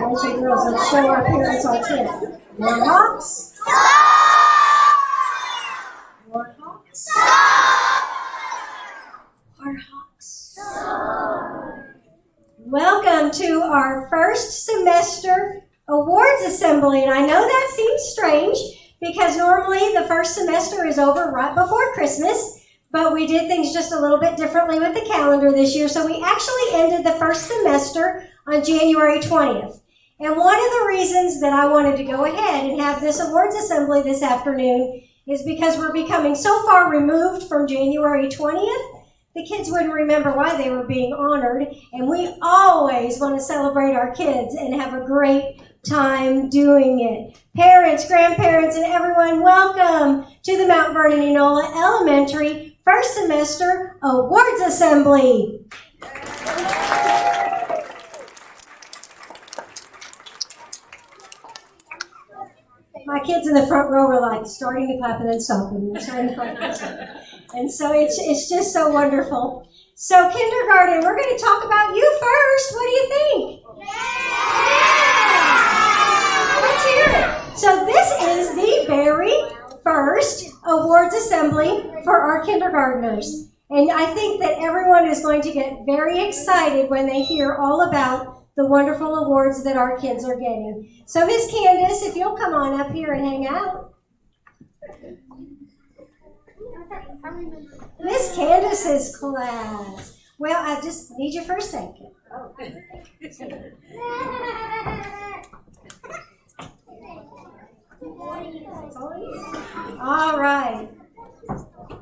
Boys and girls, let's show our parents our kid. Warhawks. Warhawks. Warhawks. Welcome to our first semester awards assembly. And I know that seems strange because normally the first semester is over right before Christmas. But we did things just a little bit differently with the calendar this year. So we actually ended the first semester on January 20th. And one of the reasons that I wanted to go ahead and have this awards assembly this afternoon is because we're becoming so far removed from January 20th, the kids wouldn't remember why they were being honored. And we always want to celebrate our kids and have a great time doing it. Parents, grandparents, and everyone, welcome to the Mount Vernon-Enola Elementary First Semester Awards Assembly. My kids in the front row were like starting to clap and then stopping. And so it's just so wonderful. So kindergarten, we're going to talk about you first. What do you think? Yeah! Let's hear it. So this is the very first awards assembly for our kindergartners. And I think that everyone is going to get very excited when they hear all about the wonderful awards that our kids are getting. So Miss Candace, if you'll come on up here and hang out. Miss Candace's class. Well, I just need you for a second. All right.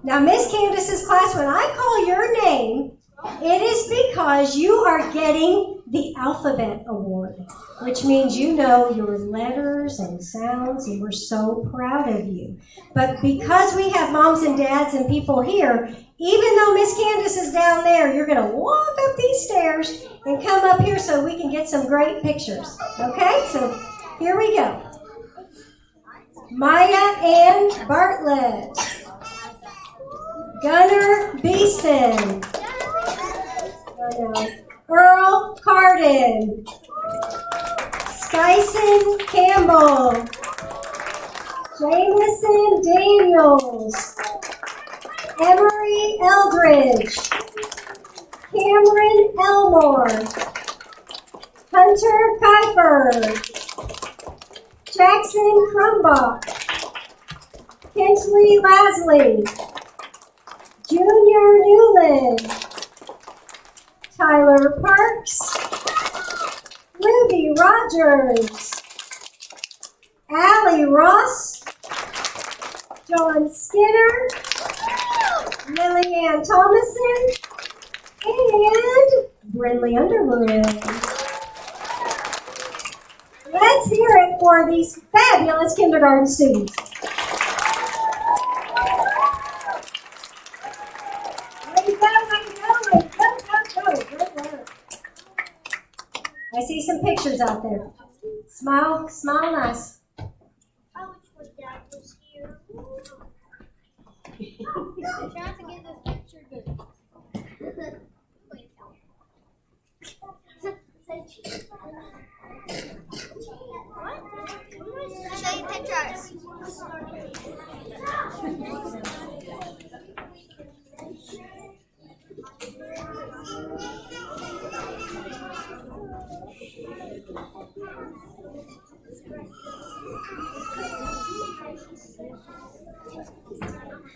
Now, Miss Candace's class, when I call your name, it is because you are getting the Alphabet Award, which means you know your letters and sounds, and we're so proud of you. But because we have moms and dads and people here, even though Miss Candace is down there, you're going to walk up these stairs and come up here so we can get some great pictures. Okay? So here we go. Maya Ann Bartlett. Gunnar Beeson. Earl Carden. Skyson Campbell. Jameson Daniels. Emery Eldridge. Cameron Elmore. Hunter Kuiper. Jackson Crumbach. Kentley Lasley. Junior Newland. Tyler Parks. Ruby Rogers. Allie Ross. John Skinner. Lillianne Thomason. And Brinley Underwood. Let's hear it for these fabulous kindergarten students. I see some pictures out there. Smile nice. I wish my dad was here. Try to get this picture good. Show you pictures.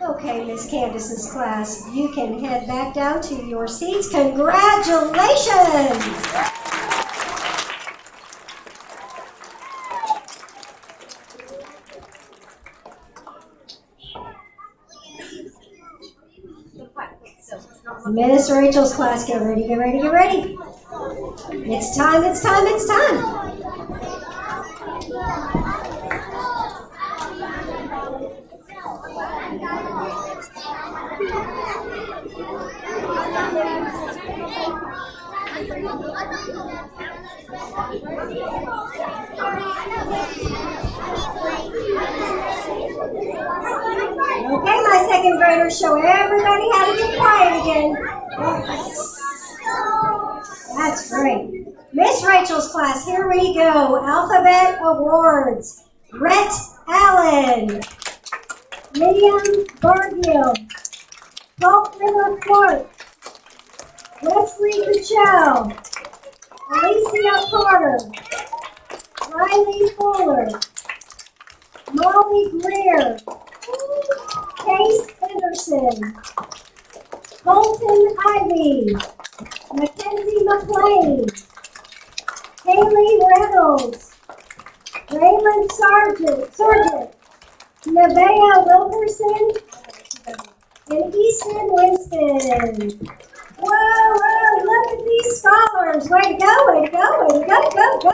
Okay, Miss Candace's class, you can head back down to your seats. Congratulations! Miss Rachel's class, get ready, get ready, get ready. It's time, it's time, it's time. Okay, my second graders, show everybody how to get quiet again. That's great. Miss Rachel's class, here we go. Alphabet awards. Rhett Allen, Liam Bargill, Salt River Clark, Wesley Michelle, Alicia Carter, Riley Fuller, Molly Greer, Case Henderson, Colton Ivy, Mackenzie McLean, Haley Reynolds, Raymond Sargent, Nevaeh Wilkerson, and Easton Winston. Whoa, look at these scholars. Way to go, way to go, way to go, go, go.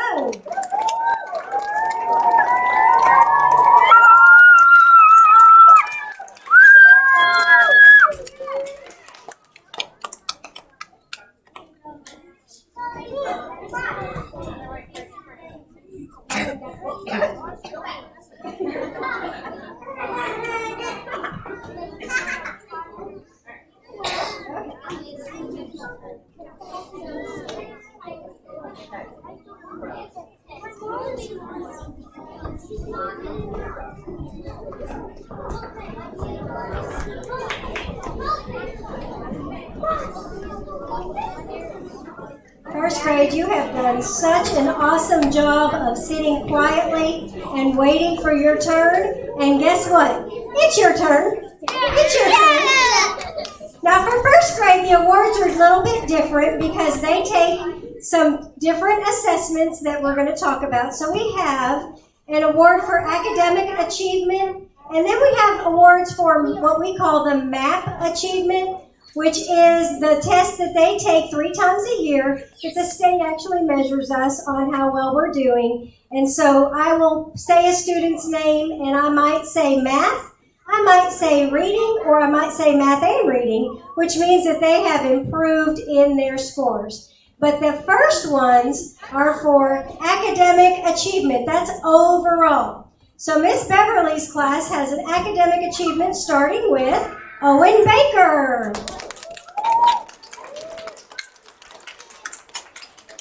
First grade, you have done such an awesome job of sitting quietly and waiting for your turn. And guess what? It's your turn. It's your turn. Now for first grade, the awards are a little bit different because they take some different assessments that we're going to talk about. So we have an award for academic achievement, and then we have awards for what we call the MAP achievement, which is the test that they take 3 times a year that the state actually measures us on how well we're doing. And so I will say a student's name, and I might say math, I might say reading, or I might say math and reading, which means that they have improved in their scores. But the first ones are for academic achievement. That's overall. So Miss Beverly's class has an academic achievement starting with Owen Baker,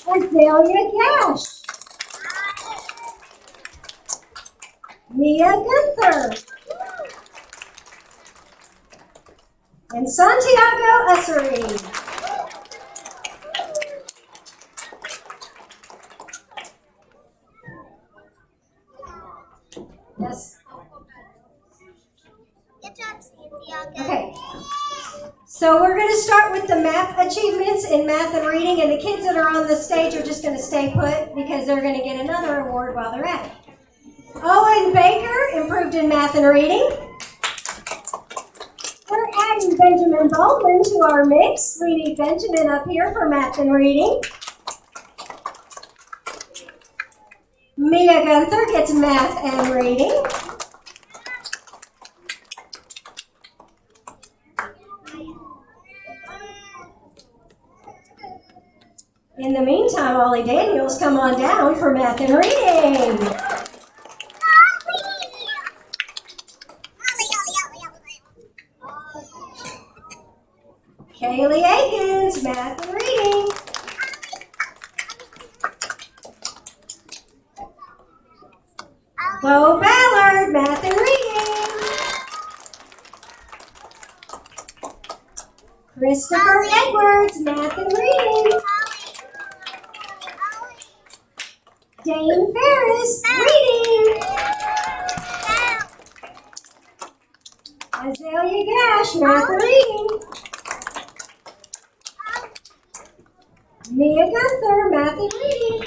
Azalea Gash, Mia Gunther, and Santiago Ussery. Yes. Good job, Santiago. Okay. So we're going to start with the MAP achievements in math and reading, and the kids that are on the stage are just going to stay put because they're going to get another award while they're at it. Owen Baker improved in math and reading. We're adding Benjamin Baldwin to our mix. We need Benjamin up here for math and reading. Mia Gunther gets math and reading. In the meantime, Ollie Daniels, come on down for math and reading. Kaylee Aikens, math and reading. Bo Ballard, math and reading. Christopher Edwards, math and reading. Dane Ferris, reading. Azalea Gash, math and reading. Mia Gunther, math and reading.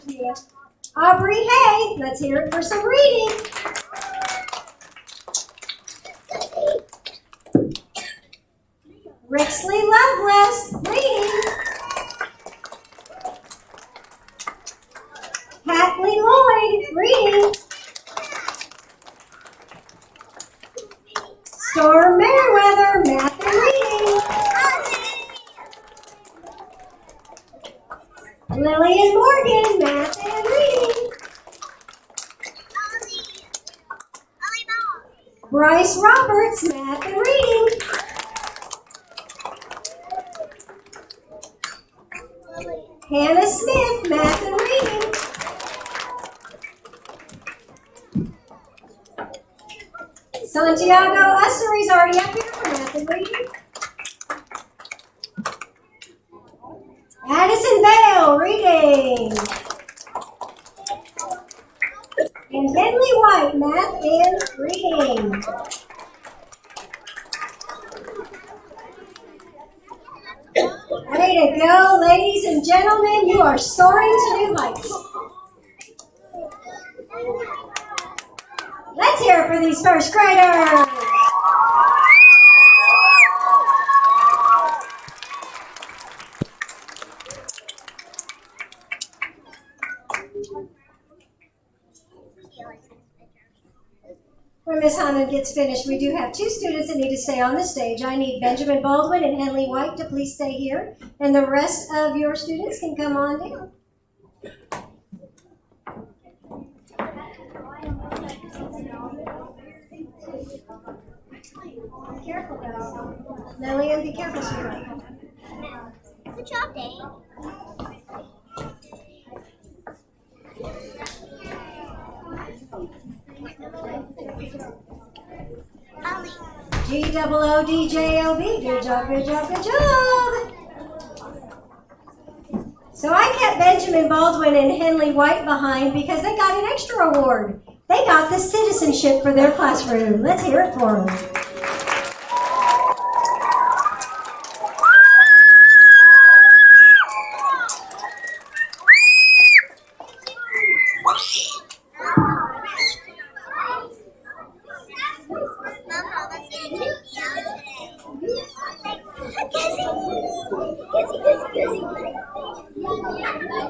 Mia. Aubrey Hay, let's hear it for some reading. Rixley Loveless, reading. Hatley Lloyd, reading. Storm Merriweather, math and reading. Lillian Morgan, math and reading. Bryce Roberts, math and reading. Hannah Smith, math and reading. Santiago Ussery's already up here for math and reading. Addison Bale, reading. And Henley White, math and reading. Way to go, ladies and gentlemen. You are soaring to new heights. Let's hear it for these first graders. When Miss Hyman gets finished, we do have two students that need to stay on the stage. I need Benjamin Baldwin and Henley White to please stay here, and the rest of your students can come on down. Be careful, though. Lillian, be careful, sweetheart. It's a job day. G-O-O-D-J-O-B. Good job, good job, good job. So I kept Benjamin Baldwin and Henley White behind because they got an extra award. They got the citizenship for their classroom. Let's hear it for them.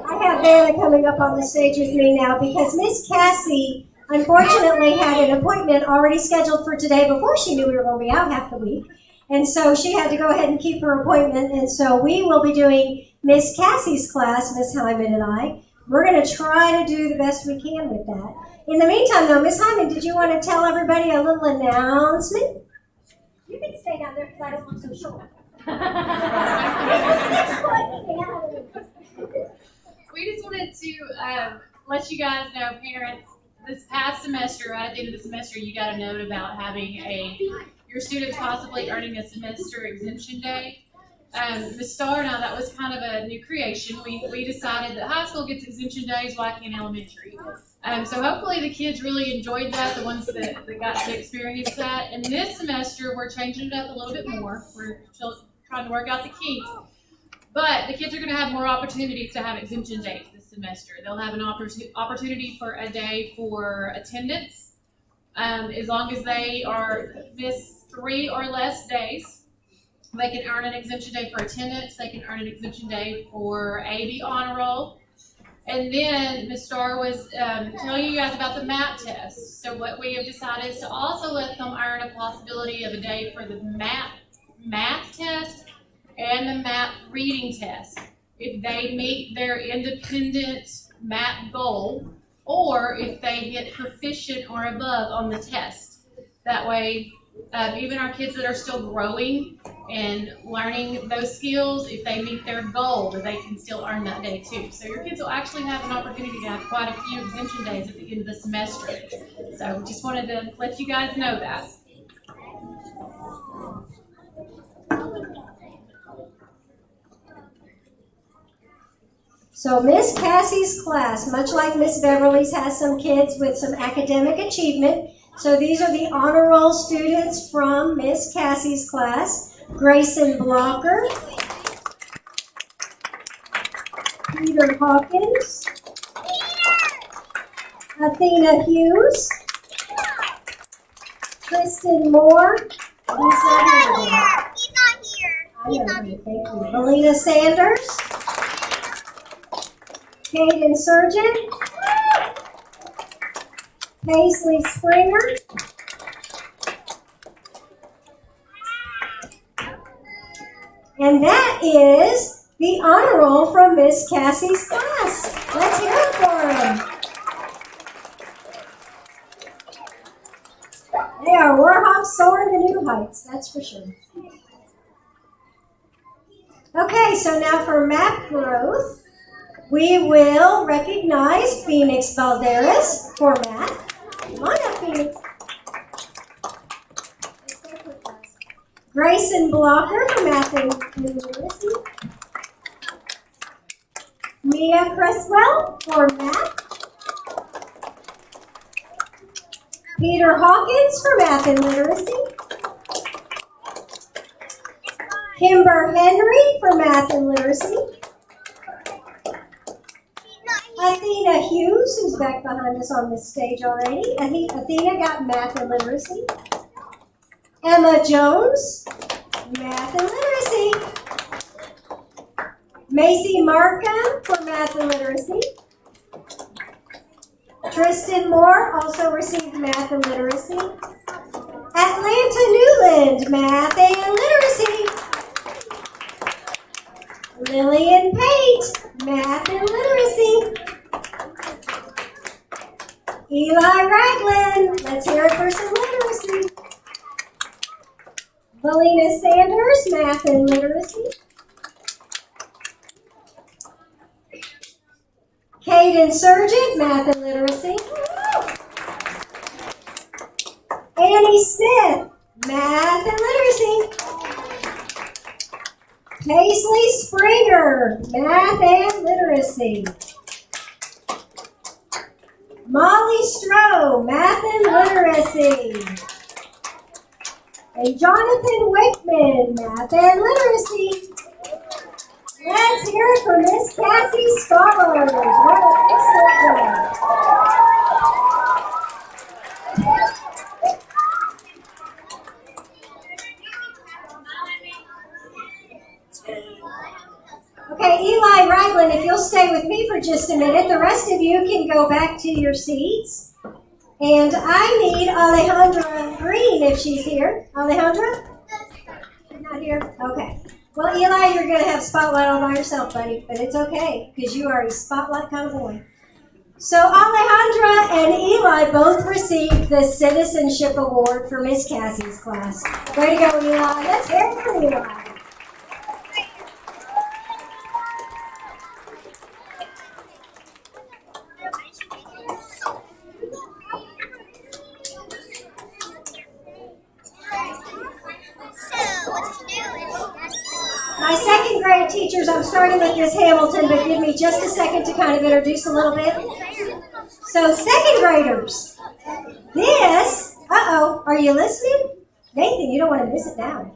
I have Vanna coming up on the stage with me now because Miss Cassie unfortunately had an appointment already scheduled for today before she knew we were going to be out half the week. And so she had to go ahead and keep her appointment. And so we will be doing Miss Cassie's class, Miss Hyman and I. We're going to try to do the best we can with that. In the meantime, though, Miss Hyman, did you want to tell everybody a little announcement? You can stay down there because I don't look so short. We just wanted to let you guys know, parents, this past semester, right at the end of the semester, you got a note about having your students possibly earning a semester exemption day. Ms. Starr and I, that was kind of a new creation. We decided that high school gets exemption days, why can't elementary? So hopefully the kids really enjoyed that, the ones that got to experience that. And this semester, we're changing it up a little bit more. We're still trying to work out the kinks. But the kids are going to have more opportunities to have exemption days this semester. They'll have an opportunity for a day for attendance. As long as they miss 3 or less days, they can earn an exemption day for attendance. They can earn an exemption day for AB honor roll. And then Ms. Starr was telling you guys about the MAP test. So what we have decided is to also let them earn a possibility of a day for the math test and the MAP reading test if they meet their independent MAP goal or if they hit proficient or above on the test. That way, even our kids that are still growing and learning those skills, if they meet their goal, that they can still earn that day too. So your kids will actually have an opportunity to have quite a few exemption days at the end of the semester. So just wanted to let you guys know that. So Miss Cassie's class, much like Miss Beverly's, has some kids with some academic achievement. So these are the honor roll students from Miss Cassie's class. Grayson Blocker, Peter Hawkins, Athena Hughes, Kristen Moore. He's not here today. He's not here. Thank you. Melina Sanders, Caden Surgeon, Paisley Springer, and that is the honor roll from Miss Cassie's class. Let's hear it for them. They are warhawks soaring to new heights, that's for sure. Okay, so now for map growth, we will recognize Phoenix Valderas for math. Come on up, Phoenix. Grayson Blocker for math and literacy. Mia Cresswell for math. Peter Hawkins for math and literacy. Kimber Henry for math and literacy. Athena Hughes, who's back behind us on this stage already. Athena got math and literacy. Emma Jones, math and literacy. Macy Markham for math and literacy. Tristan Moore also received math and literacy. Atlanta Newland, math and literacy. Lillian Pate, math and literacy. Eli Ragland, let's hear it for some literacy. Valina Sanders, math and literacy. Caden Surgeon, math and literacy. Annie Smith, math and literacy. Paisley Springer, math and literacy. Molly Stroh, math and literacy. And Jonathan Wickman, math and literacy. Let's hear it for Miss Cassie Scholars. What an excellent Okay, Eli Ragland, if you'll stay with me for just a minute, the rest of you can go back to your seats. And I need Alejandra Green if she's here. Alejandra? Not here? Okay. Well, Eli, you're going to have spotlight all by yourself, buddy, but it's okay because you are a spotlight kind of boy. So Alejandra and Eli both received the Citizenship Award for Miss Cassie's class. Way to go, Eli. Let's hear it for Eli. My second grade teachers, I'm starting with Miss Hamilton, but give me just a second to kind of introduce a little bit. So second graders, this, are you listening? Nathan, you don't want to miss it now.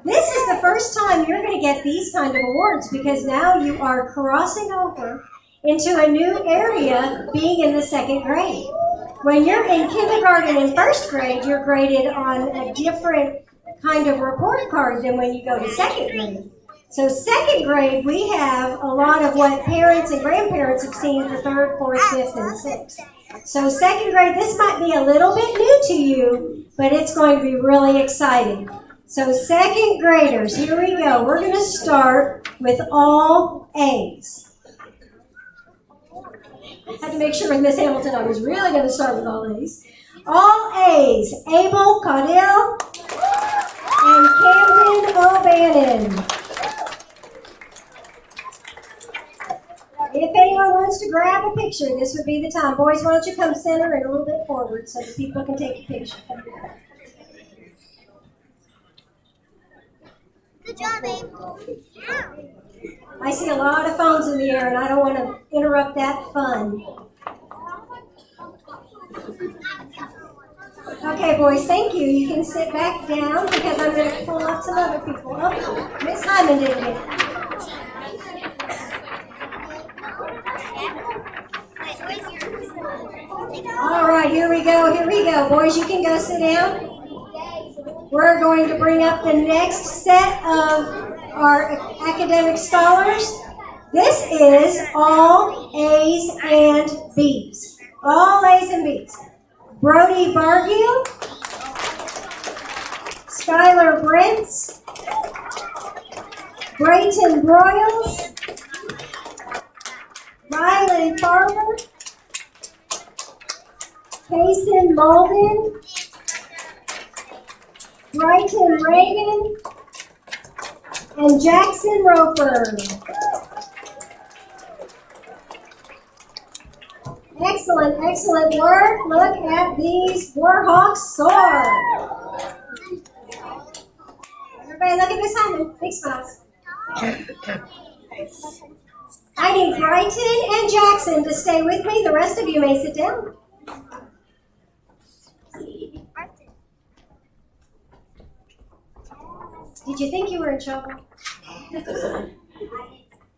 This is the first time you're going to get these kind of awards because now you are crossing over into a new area being in the second grade. When you're in kindergarten and first grade, you're graded on a different kind of report card than when you go to second grade. So second grade, we have a lot of what parents and grandparents have seen for third, fourth, fifth, and sixth. So second grade, this might be a little bit new to you, but it's going to be really exciting. So second graders, here we go. We're going to start with all A's. I had to make sure with Miss Hamilton I was really going to start with all A's. All A's, Abel Caudill and Camden O'Bannon. If anyone wants to grab a picture, this would be the time. Boys, why don't you come center and a little bit forward so that people can take a picture. Good job, babe. I see a lot of phones in the air, and I don't want to interrupt that fun. Okay, boys, thank you. You can sit back down because I'm going to pull up some other people. Oh, Miss Hyman didn't get it. All right, here we go. Boys, you can go sit down. We're going to bring up the next set of our academic scholars. This is all A's and B's. All A's and B's. Brody Bargill, Skylar Brents, Brayton Broyles, Rylan Farmer, Payson Malden, Brighton Reagan, and Jackson Roper. Excellent, excellent work. Look at these Warhawks soar. Everybody look at Miss Hyman. Big smiles. I need Brighton and Jackson to stay with me. The rest of you may sit down. Did you think you were in trouble?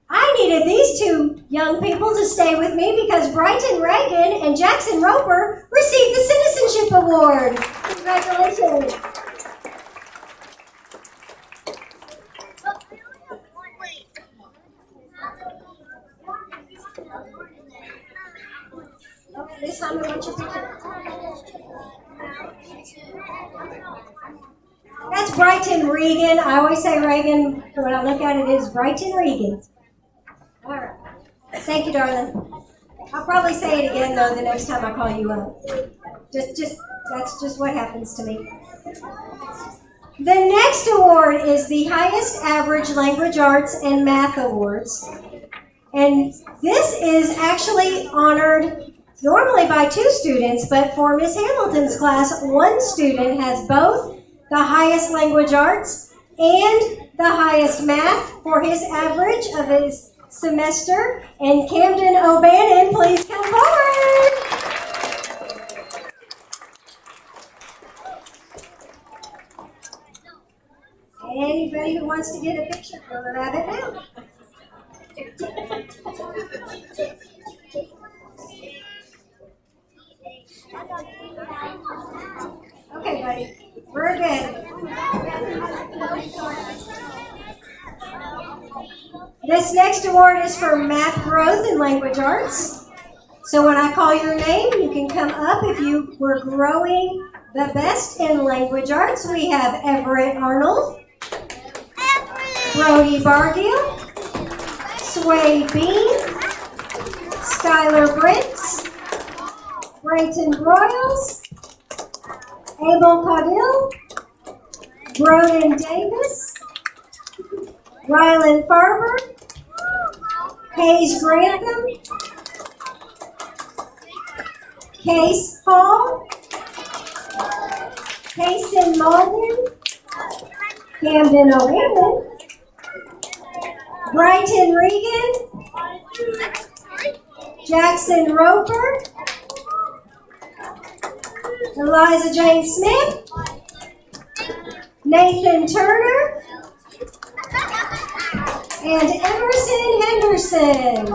I needed these two young people to stay with me because Brighton Reagan and Jackson Roper received the Citizenship Award. Congratulations. Okay, this time I want your picture. That's Brighton Regan. I always say Reagan, but when I look at it, it's Brighton Regan. All right. Thank you, darling. I'll probably say it again, though, the next time I call you up. That's just what happens to me. The next award is the highest average language arts and math awards. And this is actually honored normally by 2 students, but for Miss Hamilton's class, 1 student has both the highest language arts and the highest math for his average of his semester. And Camden O'Bannon, please come forward. Anybody who wants to get a picture, go grab it now. Okay, buddy. We're good. This next award is for math growth and language arts. So when I call your name, you can come up if you were growing the best in language arts. We have Everett Arnold, Brody Bargill, Sway Bean, Skylar Brents, Brayton Broyles, Abel Caudill, Broden Davis, Rylan Farber, Hayes Grantham, Case Hall, Payson Malden, Camden O'Hanlon, Brighton Regan, Jackson Roper, Eliza Jane Smith, Nathan Turner, and Emerson Henderson.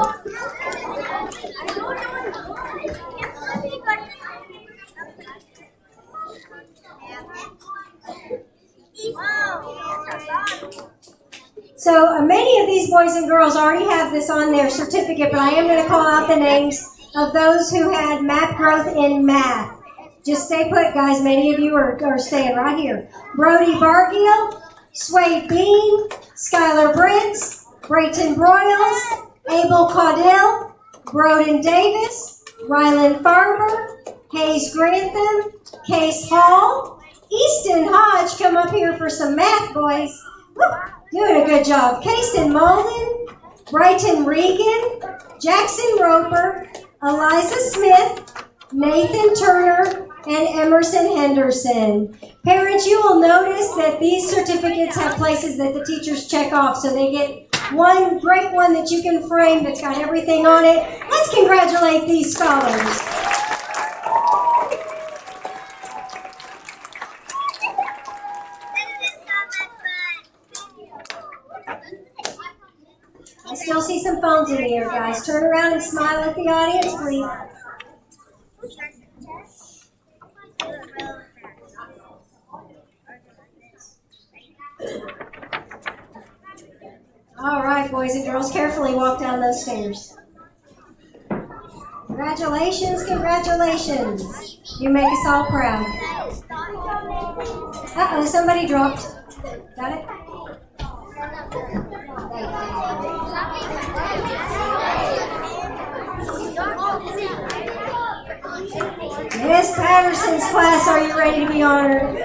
So many of these boys and girls already have this on their certificate, but I am going to call out the names of those who had math growth in math. Just stay put, guys. Many of you are staying right here. Brody Bargill, Sway Bean, Skylar Briggs, Brayton Broyles, Abel Caudill, Broden Davis, Rylan Farber, Hayes Grantham, Case Hall, Easton Hodge, come up here for some math, boys. Woo, doing a good job. Kaysen Malden, Brighton Regan, Jackson Roper, Eliza Smith, Nathan Turner, and Emerson Henderson. Parents, you will notice that these certificates have places that the teachers check off, so they get one great one that you can frame that's got everything on it. Let's congratulate these scholars. I still see some phones in the air, guys. Turn around and smile at the audience, please. All right, boys and girls, carefully walk down those stairs. Congratulations, congratulations. You make us all proud. Uh-oh, somebody dropped. Got it? Miss Patterson's class, are you ready to be honored?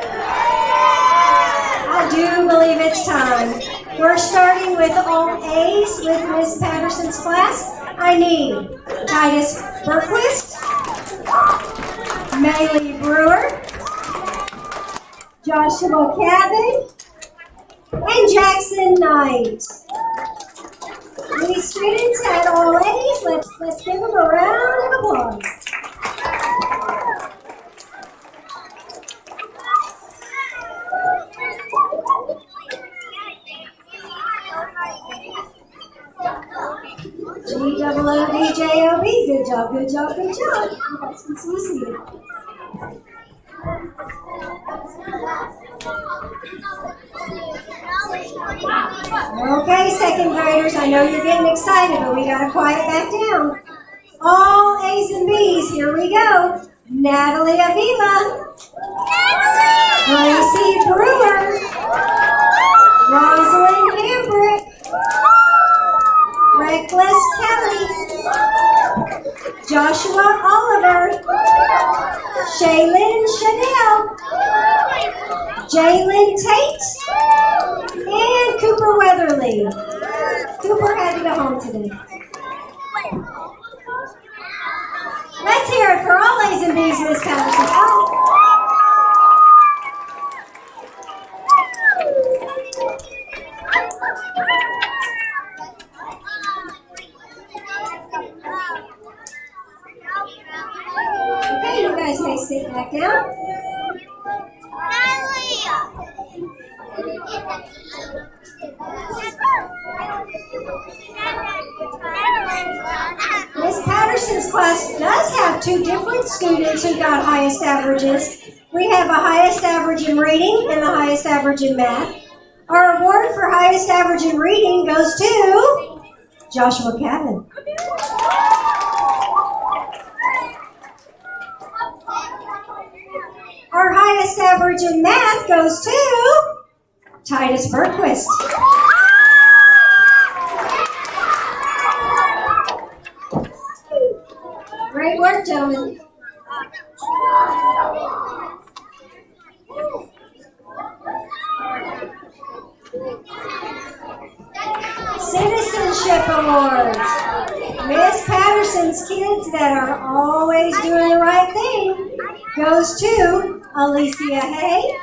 I do believe it's time. We're starting with all A's with Miss Patterson's class. I need Titus Berquist, Maylee Brewer, Joshua Cabin, and Jackson Knight. These students had all A's. Let's give them a round of applause. G-O-O-D-J-O-B. Good job, good job, good job. You guys can see seated. Okay, second graders, I know you're getting excited, but we gotta quiet back down. All A's and B's, here we go. Natalie Avila. Gracie Brewer. Rosalind Hambrick. Reckless Kelly. Joshua Oliver. Shaylin Chanel. Jalen Tate. And Cooper Weatherly. Cooper had to go home today. Let's hear it for all A's and B's, Miss Patterson. Okay, you guys may sit back down. Miss Patterson's class does have two different students who got highest averages. We have a highest average in reading and the highest average in math. Our award for highest average in reading goes to Joshua Cabin. Our highest average in math goes to Titus Berquist. Great work, gentlemen. Citizenship Awards. Miss Patterson's kids that are always doing the right thing goes to Alicia Hay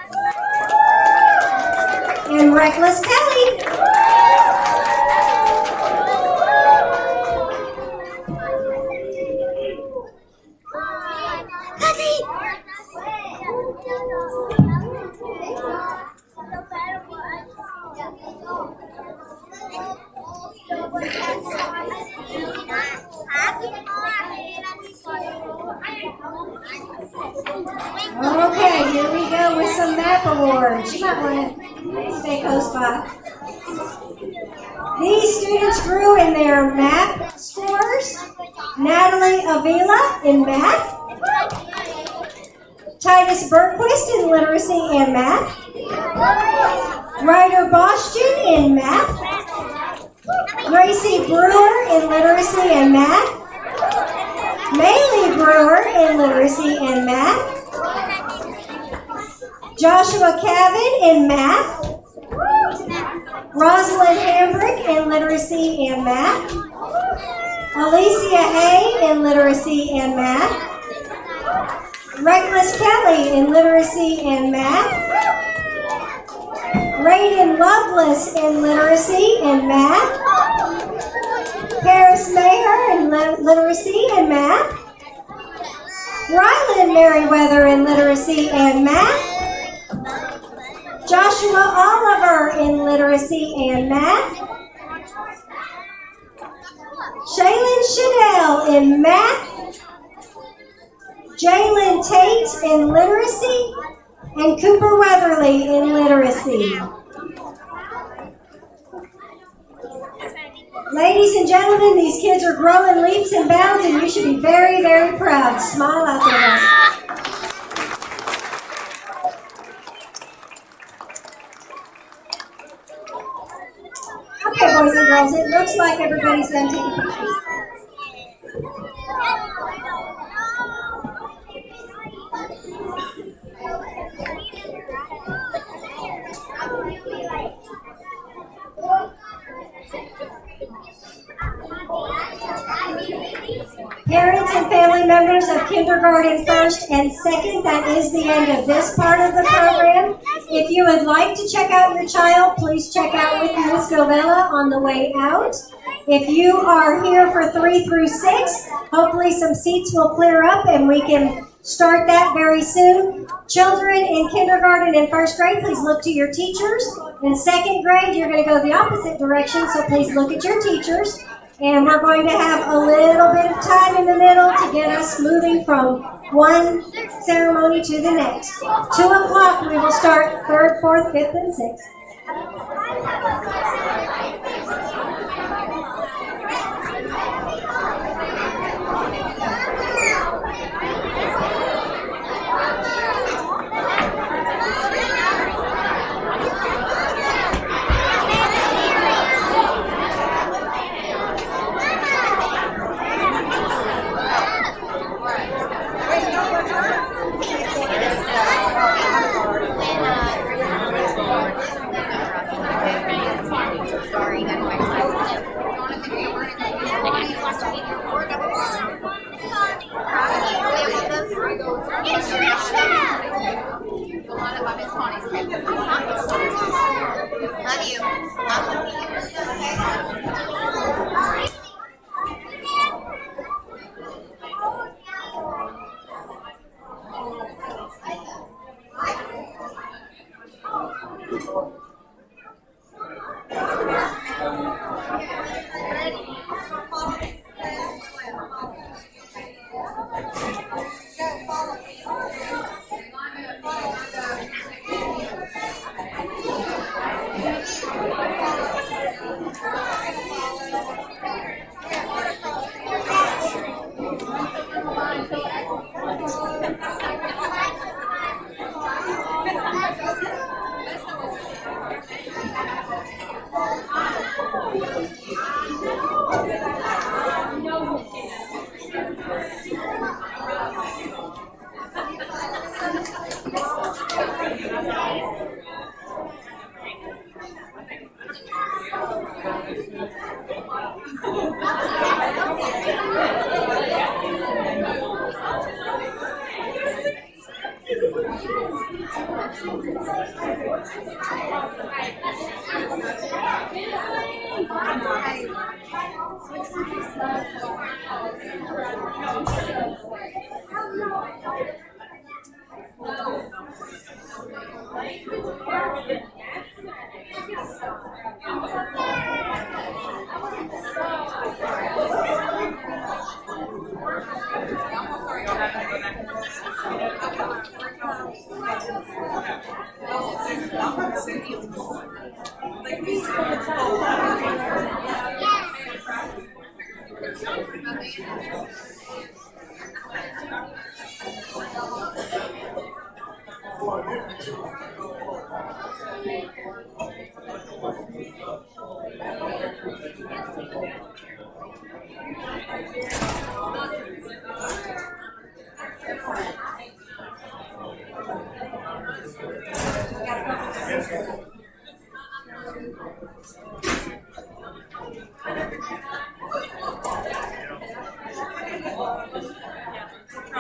and Reckless Kelly. Okay, here we go with some map awards. You might want to stay close by. These students grew in their map scores. Natalie Avila in math. Titus Berquist in literacy and math. Ryder Boston in math. Gracie Brewer in literacy and math. Maylee Brewer in literacy and math. Joshua Cabin in math. Rosalind Hambrick in literacy and math. Alicia Hay in literacy and math. Reckless Kelly in literacy and math. Raiden Lovelace in literacy and math. Paris Mayer in literacy and math. Ryland Merriweather in literacy and math. Joshua Oliver in literacy and math. Shaylin Chanel in math. Jalen Tate in literacy. And Cooper Weatherly in literacy. Ladies and gentlemen, these kids are growing leaps and bounds, and you should be very, very proud. Smile out there. Okay, boys and girls, it looks like everybody's done taking pictures. members of kindergarten first and second. That is the end of this part of the program. If you would like to check out your child, please check out with Ms. Govella on the way out. If you are here for 3 through 6, hopefully some seats will clear up and we can start that very soon. Children in kindergarten and first grade, please look to your teachers. In second grade, you're going to go the opposite direction, so please look at your teachers. And we're going to have a little bit of time in the middle to get us moving from one ceremony to the next. 2 o'clock, we will start 3rd, 4th, 5th, and 6th. Love you.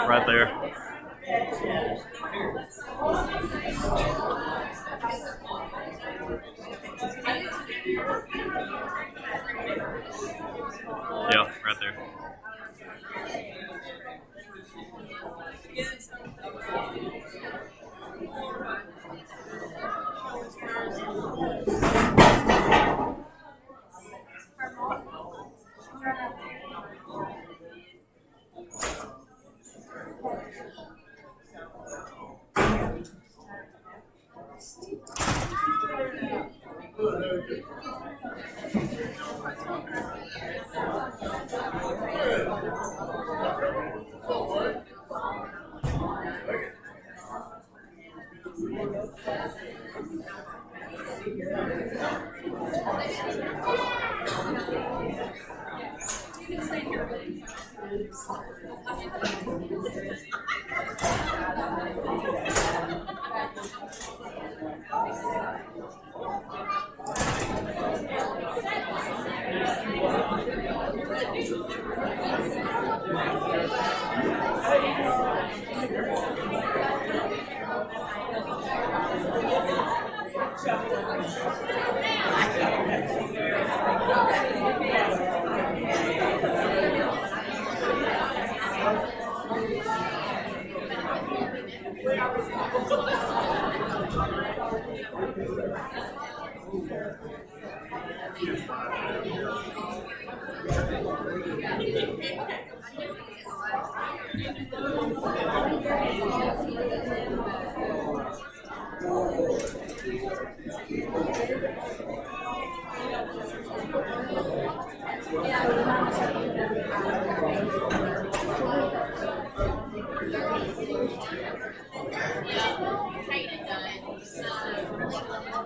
Right there. Yeah, right there.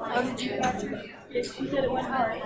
Oh, did you catch her? She said it went hard.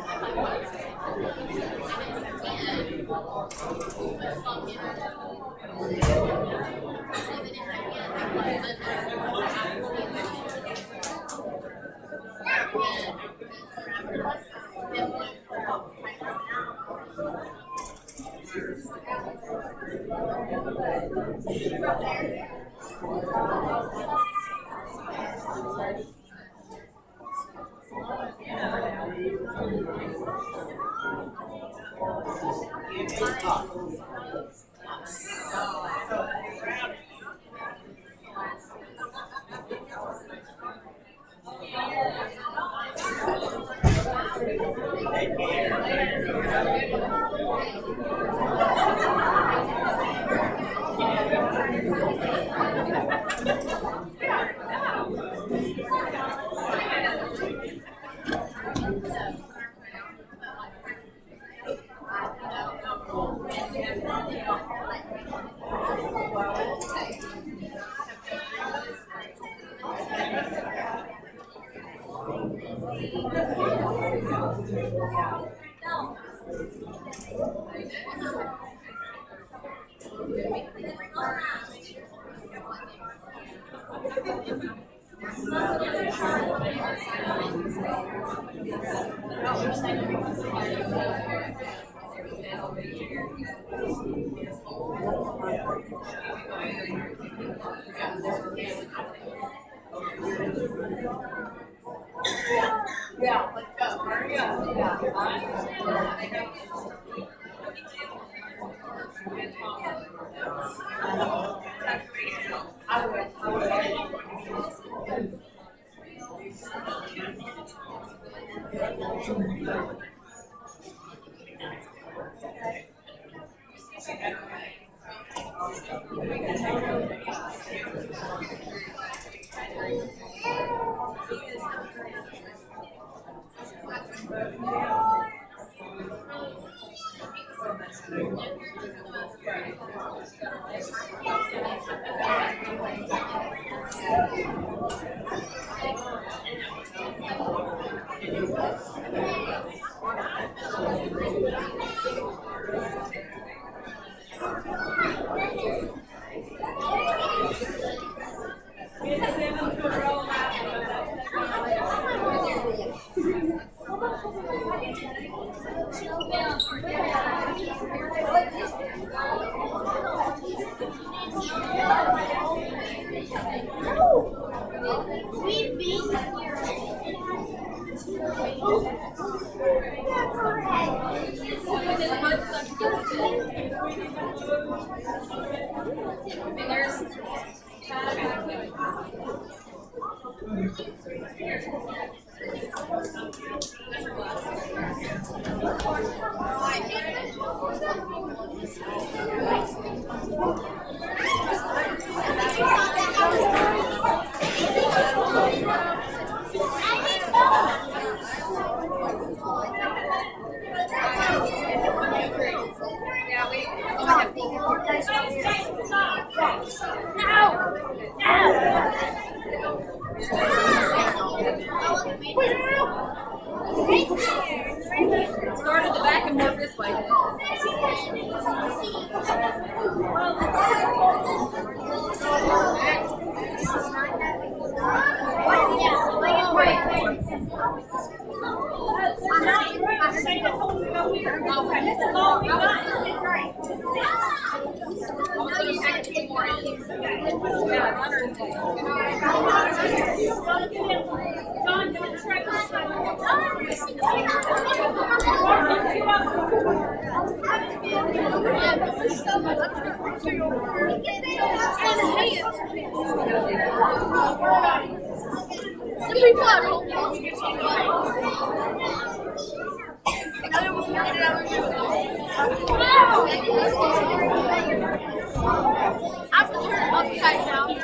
Yeah, let's go. Hurry up. Yeah. Start at the back and work this way. Upside down.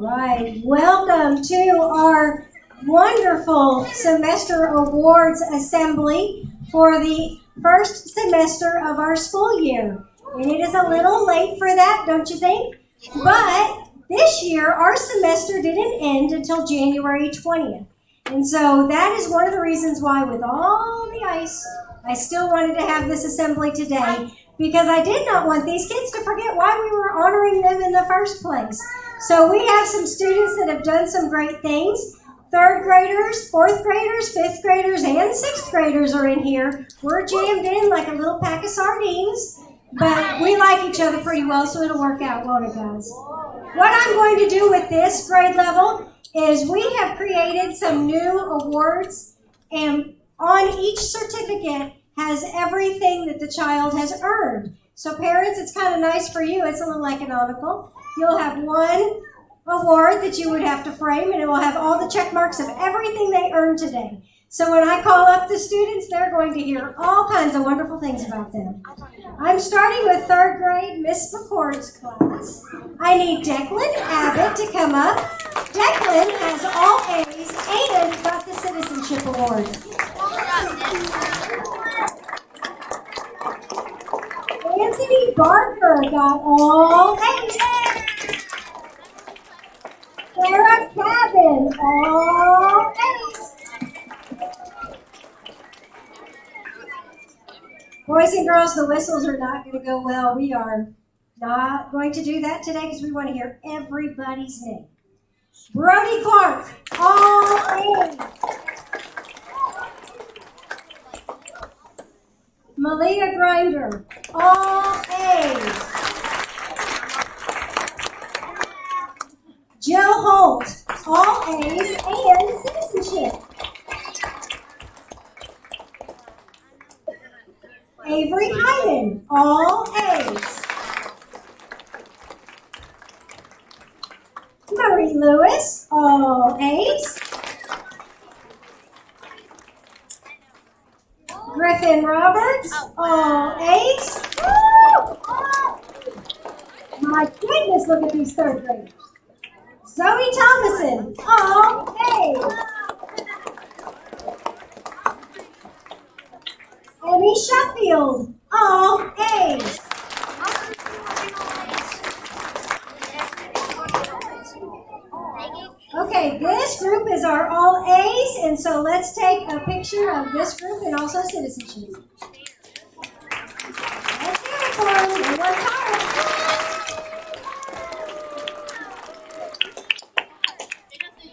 right, welcome to our wonderful semester awards assembly for the first semester of our school year. And it is a little late for that, don't you think? But this year, our semester didn't end until January 20th. And so that is one of the reasons why, with all the ice, I still wanted to have this assembly today, because I did not want these kids to forget why we were honoring them in the first place. So we have some students that have done some great things. Third graders, fourth graders, fifth graders, and sixth graders are in here. We're jammed in like a little pack of sardines, but we like each other pretty well, so it'll work out, won't it, guys? What I'm going to do with this grade level is we have created some new awards, and on each certificate has everything that the child has earned. So parents, it's kind of nice for you. It's a little economical. You'll have one award that you would have to frame, and it will have all the check marks of everything they earned today. So when I call up the students, they're going to hear all kinds of wonderful things about them. I'm starting with third grade Miss McCord's class. I need Declan Abbott to come up. Declan has all A's and got the Citizenship Award. Anthony Barker got all A's. Sarah Cabin, all A's. Boys and girls, the whistles are not going to go well. We are not going to do that today because we want to hear everybody's name. Brody Clark, all A's. Malia Grinder, all A's. Jill Holt, all A's and citizenship. Avery Hyman, all A's. Murray Lewis, all A's. Griffin Roberts, all A's. My goodness, look at these third graders. Zoe Thomason, all A's. Emmy Sheffield, all A's. Okay, this group is our all A's, and so let's take a picture of this group and also citizenship. Let's hear it for them. They worked hard.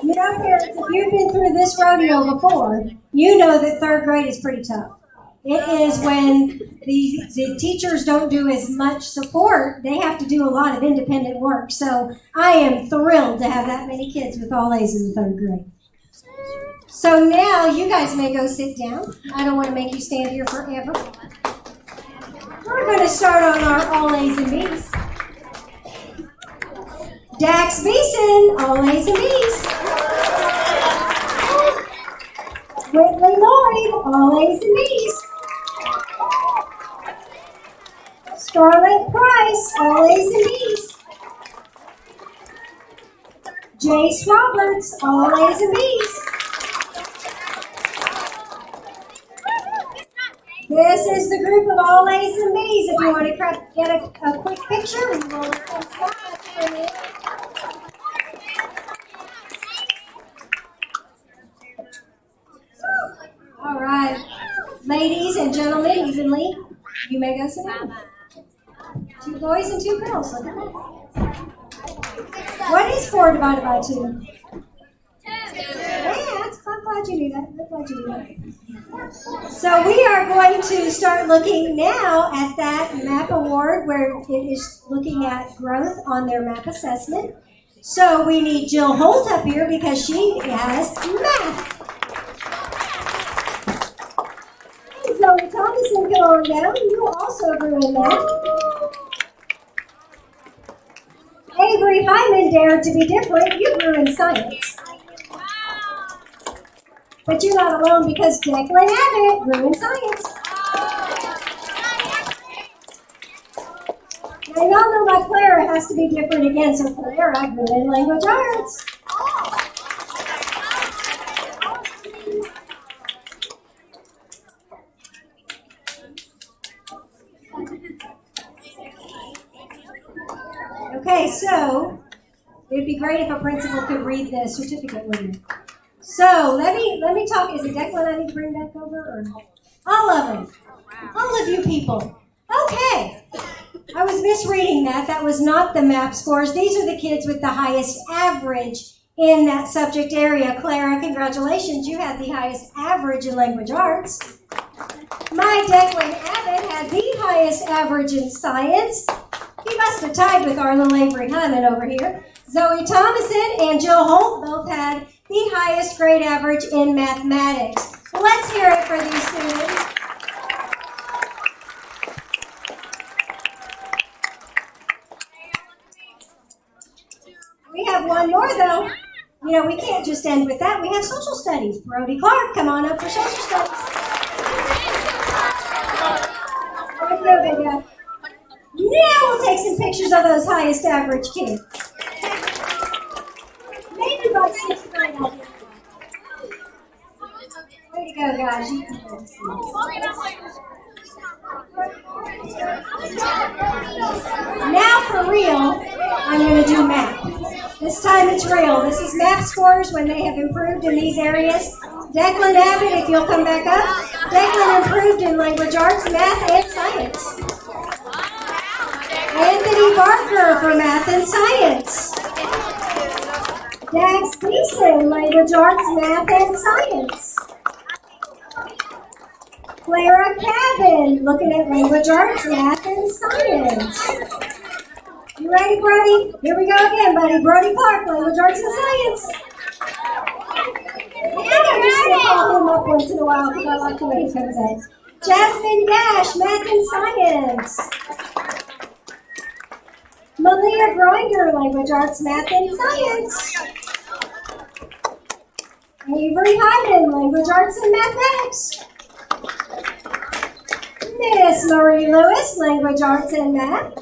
You know, parents, if you've been through this rodeo before, you know that third grade is pretty tough. It is when the teachers don't do as much support, they have to do a lot of independent work. So I am thrilled to have that many kids with all A's in the third grade. So now you guys may go sit down. I don't want to make you stand here forever. We're going to start on our all A's and B's. Dax Beeson, all A's and B's. Whitley Lloyd, all A's and B's. Scarlett Price, all A's and B's. Jace Roberts, all A's and B's. This is the group of all A's and B's. If you want to get a quick picture, we will stop for a minute. All right, ladies and gentlemen, evenly, you may go sit down. 2 boys and 2 girls. Look at that. What is 4 divided by 2? 2. Yeah, I'm glad you knew that. I'm glad you knew that. So we are going to start looking now at that MAP award where it is looking at growth on their MAP assessment. So we need Jill Holt up here because she has math. And Zoe Thomason, come on down. You also grew in math. Avery Hyman dared to be different. You grew in science. But you're not alone because Declan Abbott grew in science. And y'all know my Clara has to be different again, so Clara grew in language arts. Okay, so it'd be great if a principal could read the certificate with me. So let me talk. Is it Declan I need to bring back over, or all of them? All of you people. Okay. I was misreading that. That was not the MAP scores. These are the kids with the highest average in that subject area. Clara, congratulations. You had the highest average in language arts. My Declan Abbott had the highest average in science. He must have tied with our little Avery Hyman over here. Zoe Thomason and Jill Holt both had the highest grade average in mathematics. Let's hear it for these students. We have one more though. You know, we can't just end with that. We have social studies. Brody Clark, come on up for social studies. There you go, baby. Now we'll take some pictures of those highest average kids. Maybe about 6th grade. Way to go, guys. You can do this. Now for real, I'm going to do math. This time it's real. This is math scores when they have improved in these areas. Declan Abbott, if you'll come back up. Declan improved in language arts, math, and science. Anthony Barker for math and science. Dax Gleason, language arts, math, and science. Clara Cabin, looking at language arts, math, and science. You ready, Brody? Here we go again, buddy. Brody Clark, language arts and science. I think I'm just going to call him up once in a while because I like the way he comes in. Jasmine Gash, math and science. Malia Grinder, language arts, math, and science. Avery Hyman, language arts and mathematics. Miss Marie Lewis, language arts and math.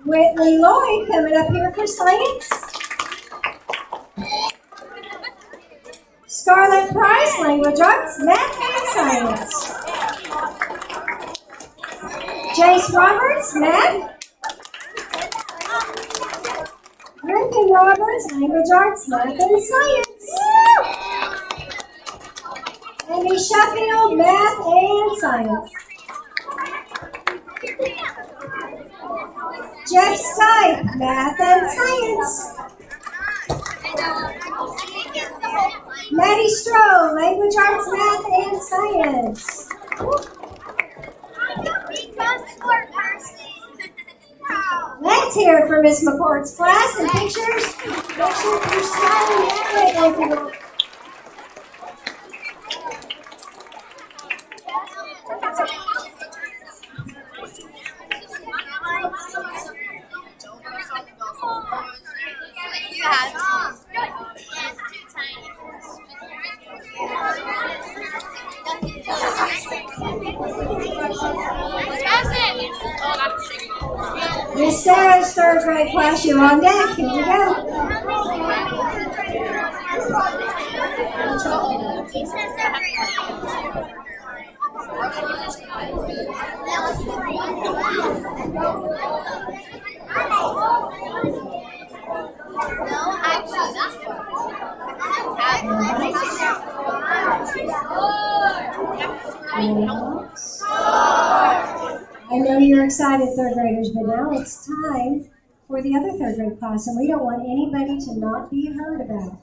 Whitley Lloyd coming up here for science. Scarlett Price, language arts, math, and science. Jace Roberts, math. Griffin Roberts, language arts, math, and science. Amy Sheffield, math, and science. Jeff Stipe, math and science. Maddie Stroh, language arts, math, and science. Let's hear it for Miss McCord's class and pictures. Make sure you're smiling that way, both of you. Miss Sarah's third grade class, you're on deck. Here we go. I know you're excited, third graders, but now it's time for the other third grade class, and we don't want anybody to not be heard about.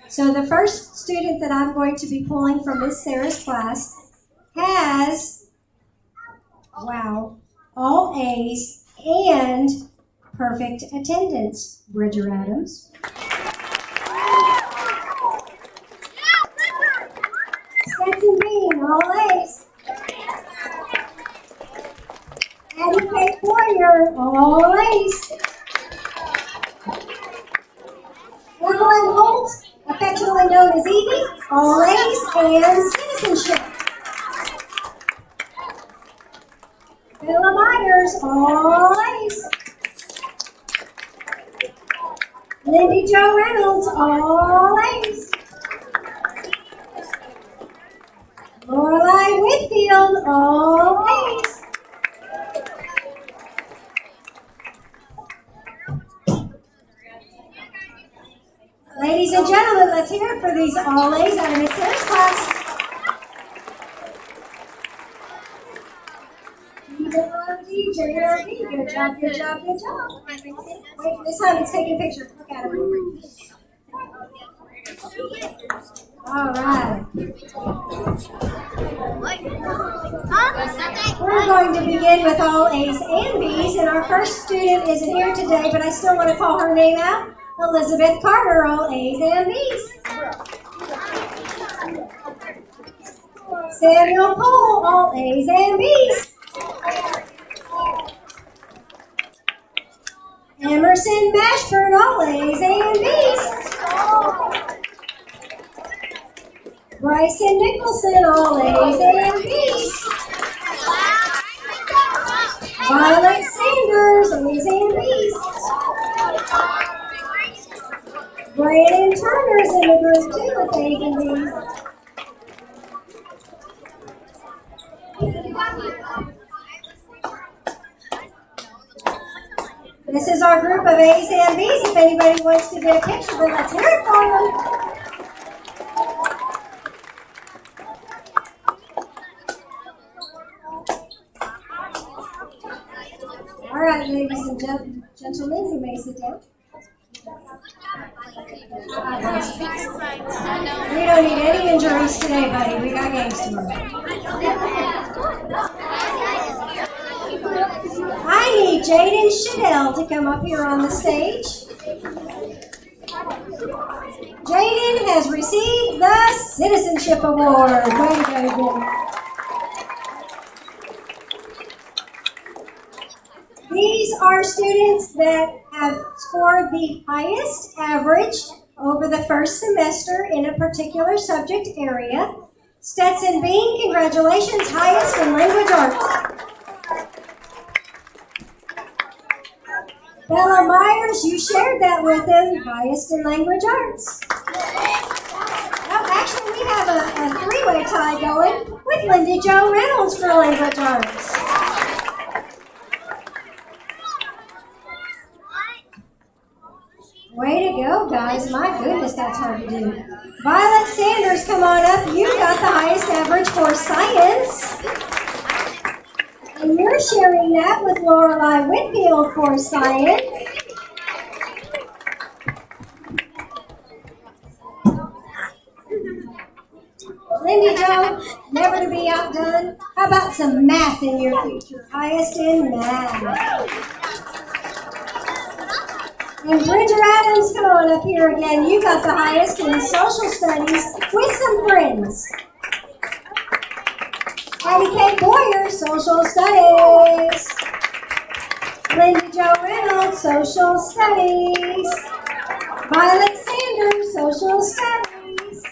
So the first student that I'm going to be pulling from Miss Sarah's class has, wow, all A's and perfect attendance. Bridger Adams. Stetson Bean, all A's. Addie Kate Boyer, all A's. Evelyn Holt, affectionately known as Evie, all A's and citizenship. Bella Myers, all A's. Lindy Jo Reynolds, all A's. Lorelei Whitfield, all A's. Ladies and gentlemen, let's hear it for these all A's out of Miss Sarah's class. JRD, good job, good job, good job. Wait, this time it's taking a picture. Look at it. All right. We're going to begin with all A's and B's, and our first student isn't here today, but I still want to call her name out. Elizabeth Carter, all A's and B's. Samuel Cole, all A's and B's. Emerson Mashburn, all A's and B's. Bryson Nicholson, all A's and B's. Violet Sanders, A's and B's. Brandon Turner's in the group too with A's and B's. This is our group of A's and B's. If anybody wants to get a picture, then let's hear it for them. All right, ladies and gentlemen, you may sit down. We don't need any injuries today, buddy. We got games tomorrow. I need Jaden Shadell to come up here on the stage. Jaden has received the Citizenship Award. Way to go, Jaden. These are students that have scored the highest average over the first semester in a particular subject area. Stetson Bean, congratulations, highest in language arts. Bella Myers, you shared that with him, highest in language arts. Well, actually, we have a three-way tie going with Lindy Jo Reynolds for language arts. Way to go, guys. My goodness, that's hard to do. Violet Sanders, come on up. You got the highest average for science. And you're sharing that with Lorelei Whitfield for science. Lindy Jo, never to be outdone. How about some math in your future? Highest in math. And Bridger Adams, come on up here again. You got the highest in social studies with some friends. Patty Kate Boyer, social studies. Lindy Jo Reynolds, social studies. Violet Sanders, social studies.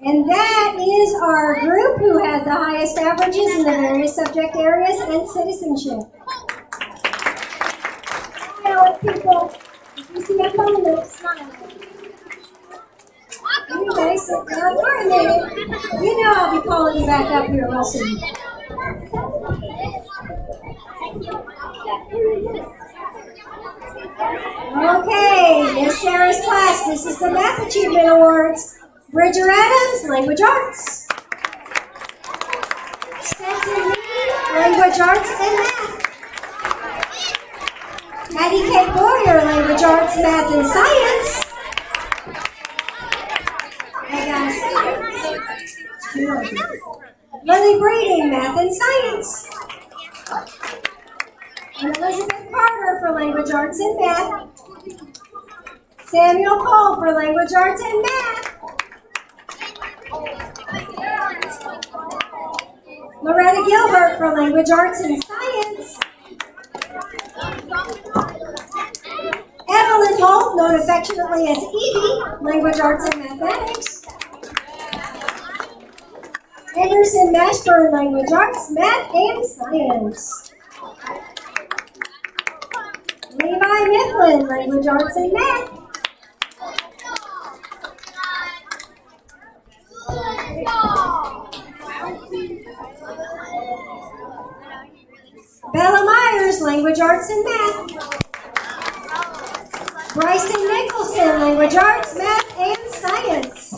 And that is our group who had the highest averages in the various subject areas and citizenship. People, if you see a moment, smile. Anyway, sit down for a minute. You know I'll be calling you back up here real soon. Okay, Miss Sarah's class, this is the Math Achievement Awards. Bridger Adams, Language Arts. Stetson Lee, Language Arts and Math. Patty Kate Boyer, Language Arts, Math, and Science. Hey guys. Lily Breeding, Math and Science. And Elizabeth Carter for Language Arts and Math. Samuel Cole for Language Arts and Math. Loretta Gilbert for Language Arts and Science. Evelyn Holt, known affectionately as Evie, Language Arts and Mathematics. Anderson Mashburn, Language Arts, Math, and Science. Levi Mifflin, Language Arts and Math. Bella Myers, Language Arts and Math. Bryson Nicholson, Language Arts, Math, and Science.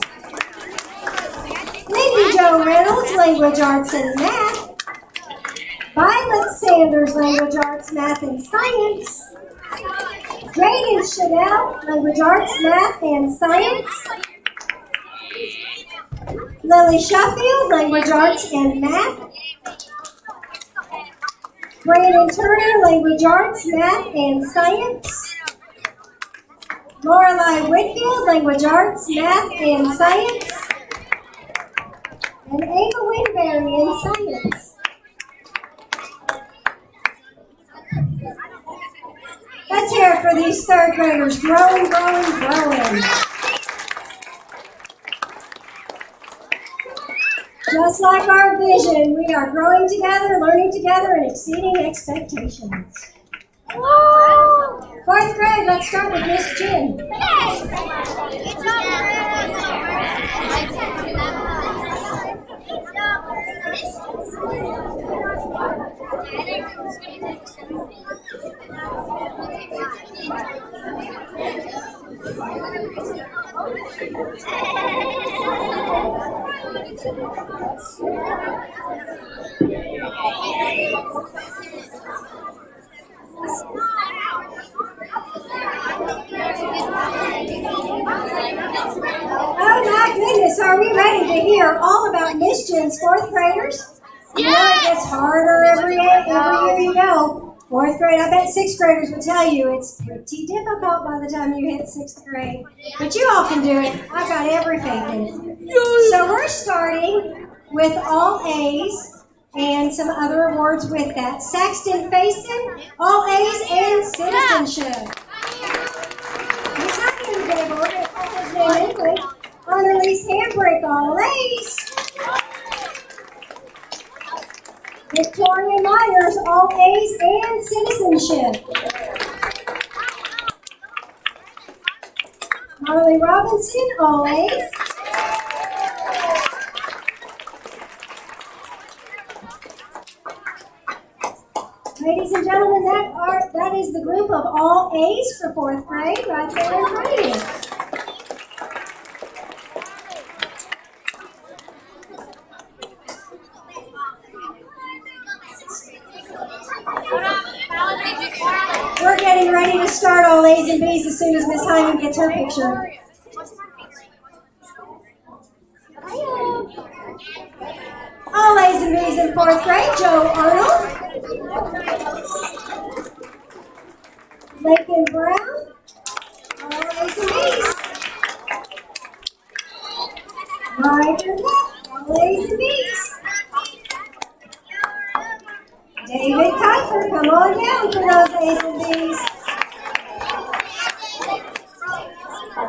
Lindy Jo Reynolds, Language Arts and Math. Violet Sanders, Language Arts, Math, and Science. Drayden Chanel, Language Arts, Math, and Science. Lily Sheffield, Language Arts and Math. Brandon Turner, Language Arts, Math, and Science. Lorelei Whitfield, Language Arts, Math, and Science. And Ava Winberry in Science. Let's hear it for these third graders. Growing, growing, growing. Just like our vision, we are growing together, learning together, and exceeding expectations. Fourth grade, let's start with Miss Jen. Oh my goodness, are we ready to hear all about Miss Jen's fourth graders? You know it gets harder every year you go. Fourth grade, I bet sixth graders will tell you it's pretty difficult by the time you hit sixth grade. But you all can do it. I've got every faith in it. So we're starting with all A's and some other awards with that. Saxton Faison, all A's and citizenship. Miss Hopkins gave award, his name anyway. Annalise Hambrick, all A's. Victoria Myers, all A's and citizenship. Marley Robinson, all A's. Ladies and gentlemen, that is the group of all A's for fourth grade right there in front of you. We're getting ready to start all A's and B's as soon as Miss Hyman gets her picture. All A's and B's in fourth grade, Joe Arnold. Lakin Brown, all A's and B's. Ryder Beck, all A's and B's. David Keifer, come on down for those A's and B's.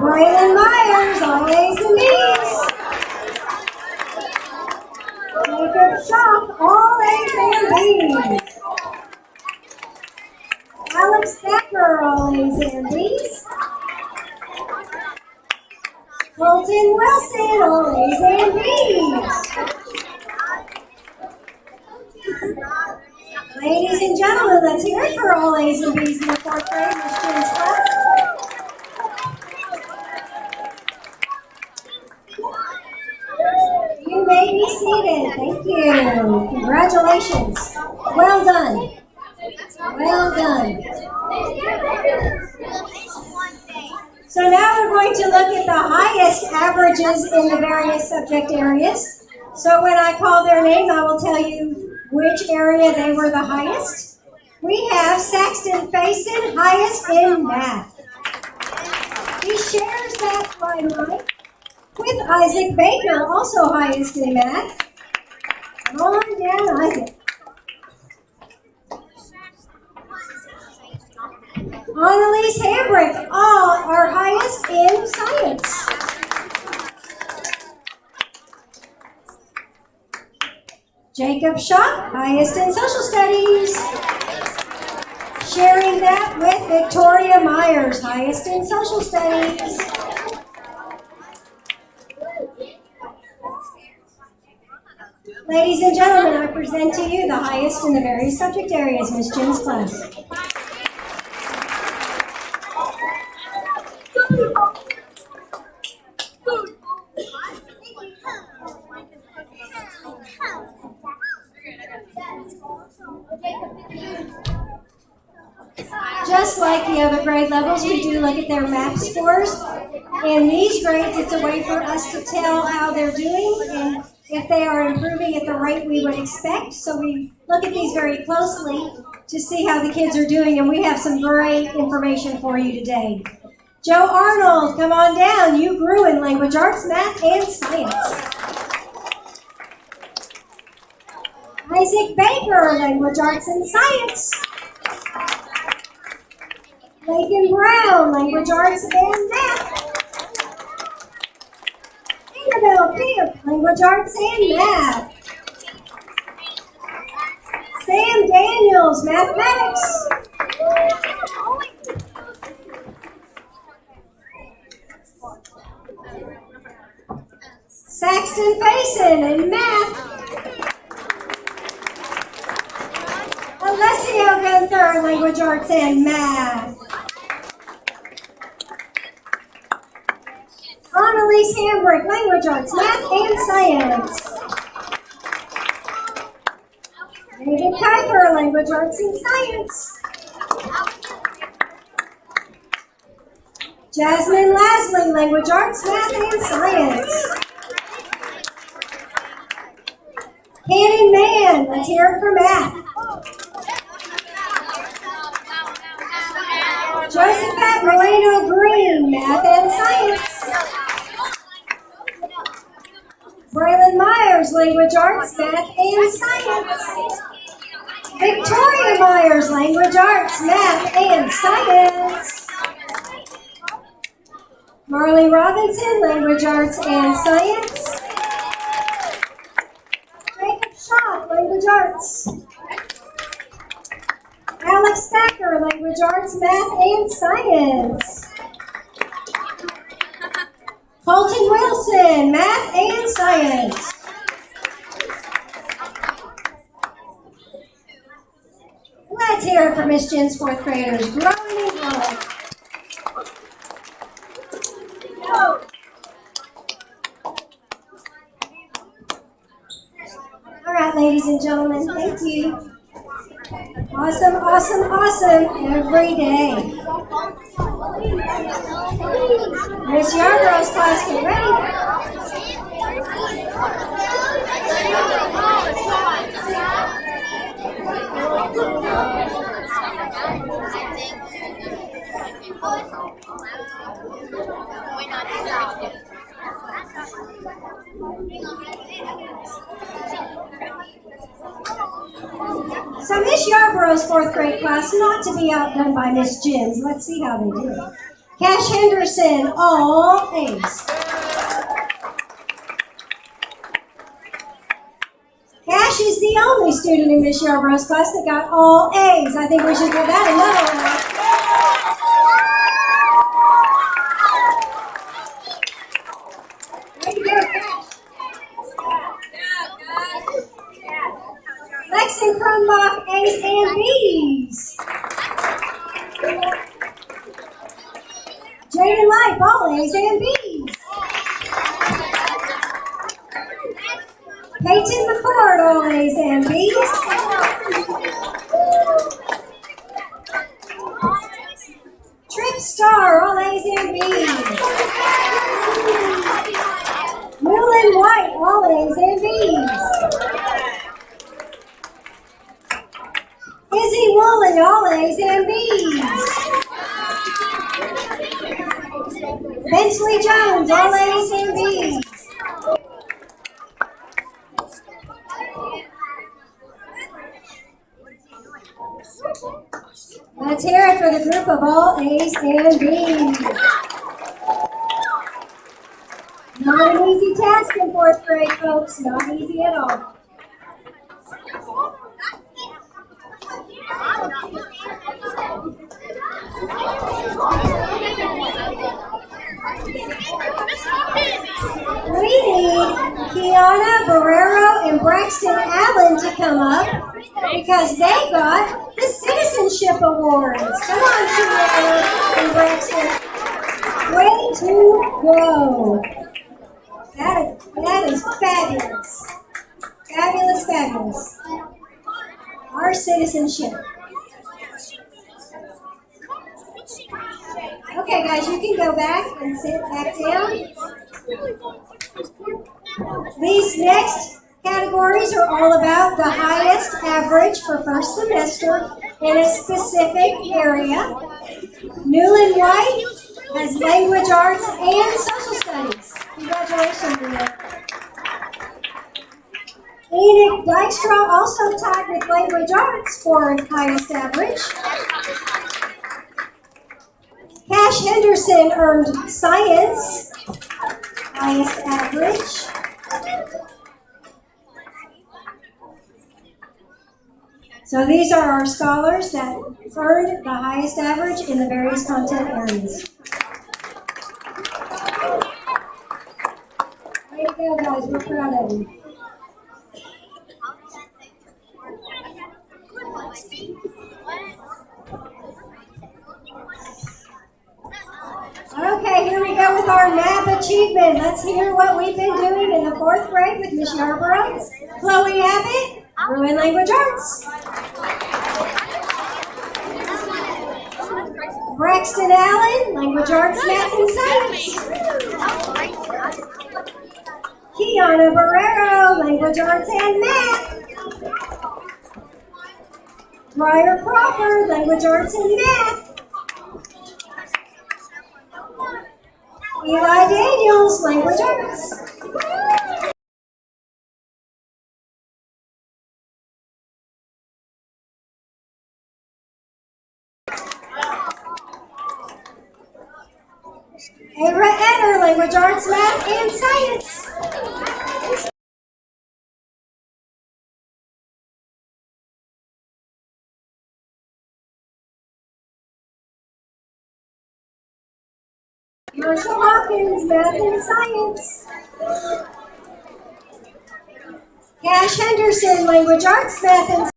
Braylon Myers, all A's and B's. Jacob Schock, all A's and B's. Alex Thacker, all A's and B's. Colton Wilson, all A's and B's. Ladies and gentlemen, let's hear it for all A's and B's in the fourth grade, Miss Jen's class. You may be seated. Thank you. Congratulations. Well done. Well done. So now we're going to look at the highest averages in the various subject areas. So when I call their name, I will tell you which area they were the highest. We have Saxton Faison, highest in math. He shares that limelight with Isaac Baker, also highest in math. Come on down, Isaac. Annalise Hambrick, all are highest in science. Jacob Shaw, highest in social studies. Sharing that with Victoria Myers, highest in social studies. Ladies and gentlemen, I present to you the highest in the various subject areas, Ms. Jim's class. Just like the other grade levels, we do look at their MAP scores. In these grades, it's a way for us to tell how they're doing and if they are improving at the rate we would expect. So we look at these very closely to see how the kids are doing, and we have some great information for you today. Joe Arnold, come on down. You grew in language arts, math, and science. Isaac Baker, language arts and science. Lakin Brown, language arts and math. Annabelle Camp, language arts and math. Sam Daniels, mathematics. Saxton Faison in math. Alessio Gunther, language arts and math. Annalise Hambrick, language arts, math, and science. David Kuiper, language arts and science. Jasmine Lasley, language arts, math, and science. Cannon Mann, let's hear it for math. Josephat Moreno Green, math and science. Braylon Myers, language arts, math, and science. Victoria Myers, language arts, math, and science. Marley Robinson, language arts and science. Jacob Shaw, language arts. Alex Thacker, language arts, math, and science. Colton Wilson, math and science. Let's hear it for Miss Jen's fourth graders. Growing and growing. All right, ladies and gentlemen, thank you. Awesome, awesome, awesome every day. Miss Yarborough's class, get ready. So Miss Yarborough's fourth grade class, not to be outdone by Miss Jim's. Let's see how they do. Cash Henderson, all A's. Cash is the only student in Miss Yarborough's class that got all A's. I think we should give that another round. Lexington Cronbach, A's and B's. Jaden Life, all A's and B's. Peyton McCord, all A's and B's. Trip Star, all A's and B's. Newland White, all A's and B's. Izzy Woolley, all A's and B's. Bensley Jones, all A's and B's. Let's hear it for the group of all A's and B's. Not an easy task in fourth grade, folks. Not easy at all. Kiana Barrero and Braxton Allen to come up because they got the Citizenship Awards. Come on, Kiana and Braxton. Way to go. That is fabulous. Fabulous, fabulous. Our citizenship. Okay, guys, you can go back and sit back down. These next categories are all about the highest average for first semester in a specific area. Newland White has language arts and social studies. Congratulations, Newland. Enoch Dykstra also tied with language arts for highest average. Cash Henderson earned science, highest average. So these are our scholars that earned the highest average in the various content areas. Way to go, guys. We're proud of you. Okay, here we go with our MAP achievement. Let's hear what we've been doing in the 4th grade with Miss Yarborough. Chloe Abbott, Bruin Language Arts. Braxton Allen, Language Arts, Math, and Science. Kiana Barrero, Language Arts and Math. Briar Crawford, Language Arts and Math. Eli Daniels, Language Arts. Ira Etter, Language Arts, Math, and Science. Marshall Hawkins, Math and Science. Cash Henderson, Language Arts, Math and Science.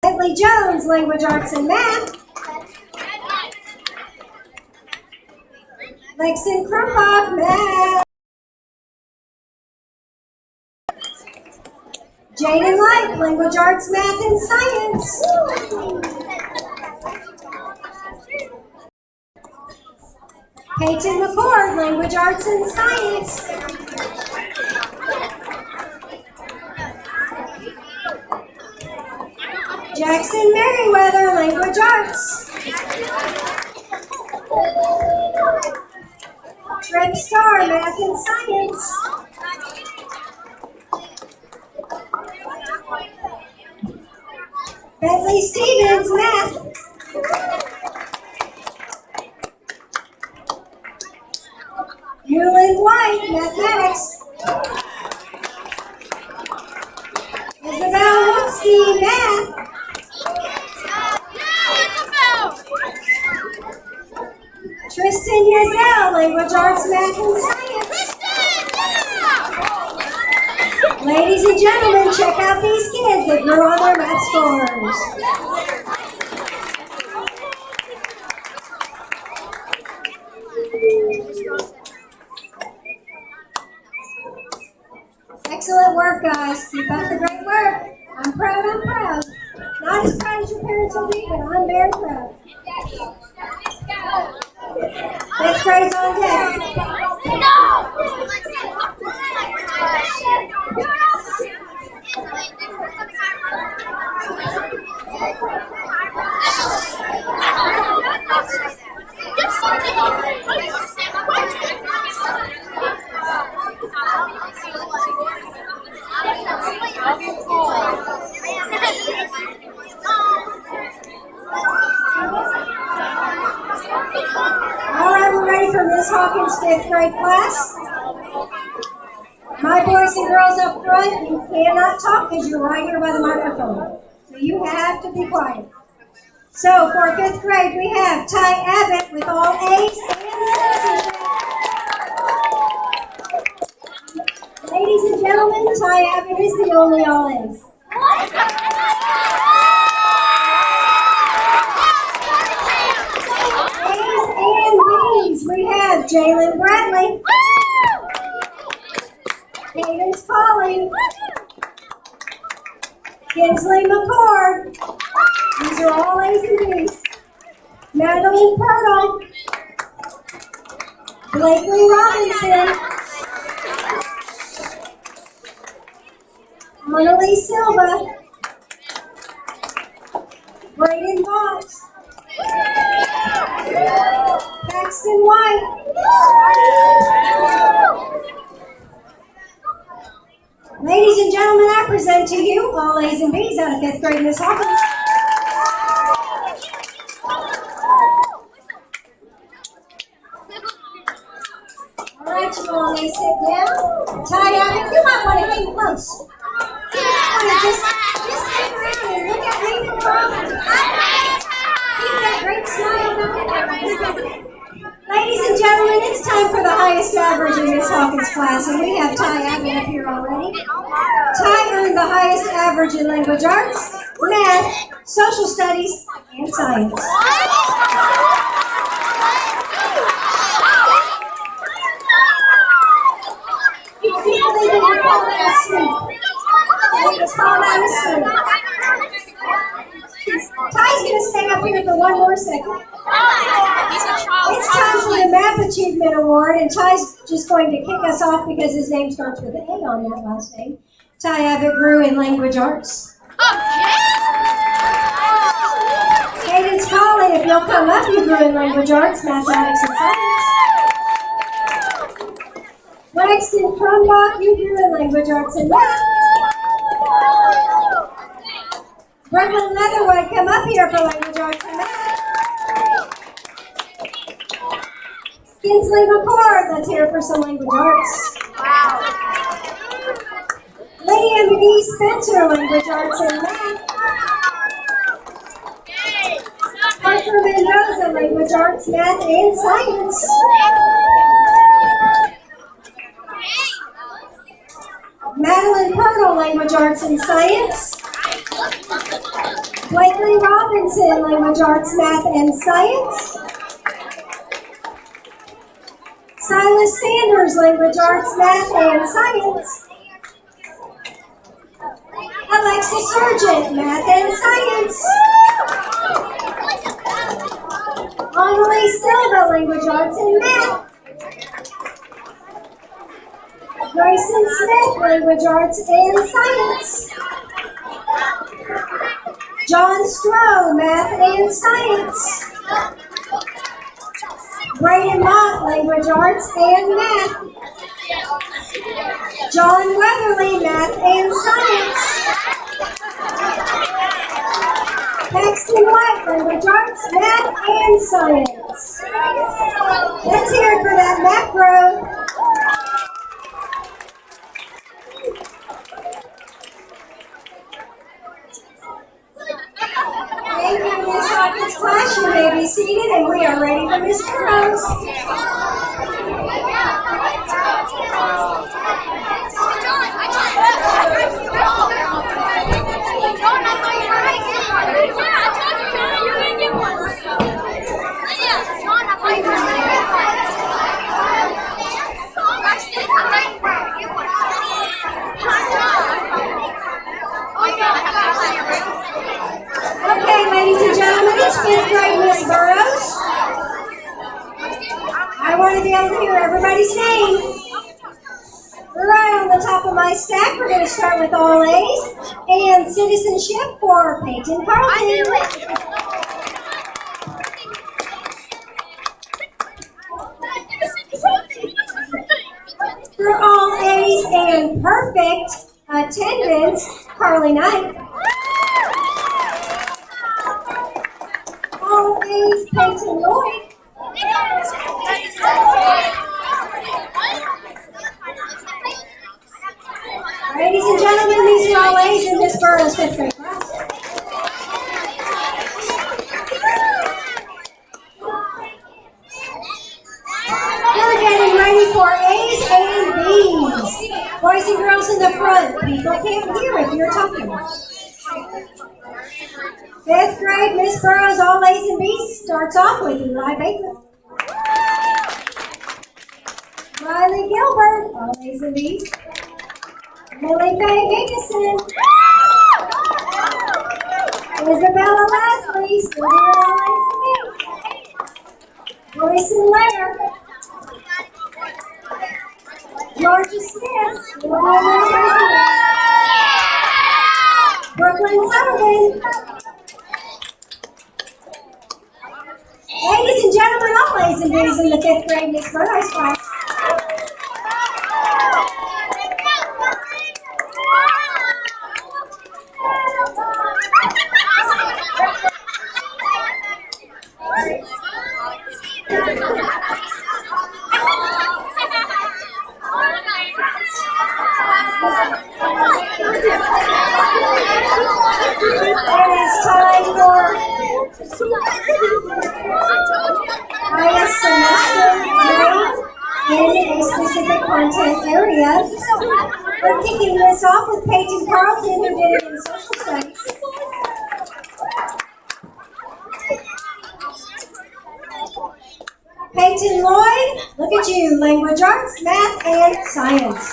Bentley Jones, Language Arts and Math. Lexon Krumpach, Math. Jaden Light, Language Arts, Math and Science. Peyton McCord, Language Arts and Science. Jackson Merriweather, Language Arts. Trent Starr, Math and Science. Bentley Stevens, Math. Newland White, Mathematics. Isabel Woodsky, Math. Tristan Yazell, Language Arts, Math and Science. Ladies and gentlemen, check out these kids that grew on their math scores. Excellent work, guys. Keep up the great work. I'm proud, I'm proud. Not as proud as your parents will be, but I'm very proud. 5th grade's on deck. All right, we're ready for Miss Hawkins' 5th grade class. My boys and girls up front, you cannot talk because you're right here by the microphone. So you have to be quiet. So for 5th grade, we have Ty Abbott with all A's and citizenship. Ladies and gentlemen, Ty Abbott is the only all A's. A's and B's. We have Jalen Bradley, Hayden's Polly, Kinsley McCord. These are all A's and B's. Madeline Purtle, Blakely Robinson, Monalise Silva, Braden Vaught, Paxton White, ladies and gentlemen, I present to you all A's and B's out of 5th grade, Miss Hawkins. All right, you all may sit down. Ty Abbott, you might want to hang close. You might want to just hang around and look at me and Robin. Keep that great smile going. Ladies and gentlemen, it's time for the highest average in Miss Hawkins' class, and we have Ty Abbott up here already. Ty earned the highest average in language arts, math, social studies, and science. Ty's going to stay up here for one more second. It's time for the Math Achievement Award, and Ty's just going to kick us off because his name starts with an A on that last name. Ty Abbott grew in language arts. Hayden's Polly, if you'll come up, you grew in language arts, mathematics, and science. Braxton Crumbach, you grew in language arts and math. Brooklyn Leatherwood, come up here for language arts and math. Kinsley McCord, let's hear for some language arts. Lydia McGee Spencer, language arts and math. Parker Mendoza, language arts, math, and science. Madeline Purtle, language arts and science. Blakely Robinson, language arts, math, and science. Silas Sanders, language arts, math, and science. Alexa Sargent, math and science. Monalise Silva, language arts and math. Grayson Smith, language arts and science. John Stroh, math and science. Braden Mott, language arts and math. John Weatherly, math and science. Paxton White, language arts, math and science. Let's hear it for that macro. Thank you, Miss Hawkins' class. You may be seated, and we are ready for Mr. Rose. Okay, ladies and gentlemen, it's 5th grade Miss Burrows. I want to be able to hear everybody's name. Right on the top of my stack, we're going to start with all A's and citizenship for Peyton Carlton. For all A's and perfect attendance, Carly Knight. All A's, Peyton Lloyd. Ladies and gentlemen, these are all A's in Miss Burrows' 5th grade class. We're getting ready for A's and B's. Boys and girls in the front, people can't hear if you're talking. 5th grade, Miss Burroughs, all A's and B's, starts off with Eli Baker. Riley Gilbert, all A's and B's. Lily Faye Higginson. Isabella Leslie, still doing all A's and B's. Grayson Lair. Georgia Smith, still doing all A's and B's. Brooklyn Sullivan. Ladies and gentlemen, all A's and B's in the 5th grade Miss Burroughs class. It is time for highest semester grade in a specific content area. We're kicking this off with Peyton Carlton, who did it in social studies. Peyton Lloyd, look at you, language arts, math, and science.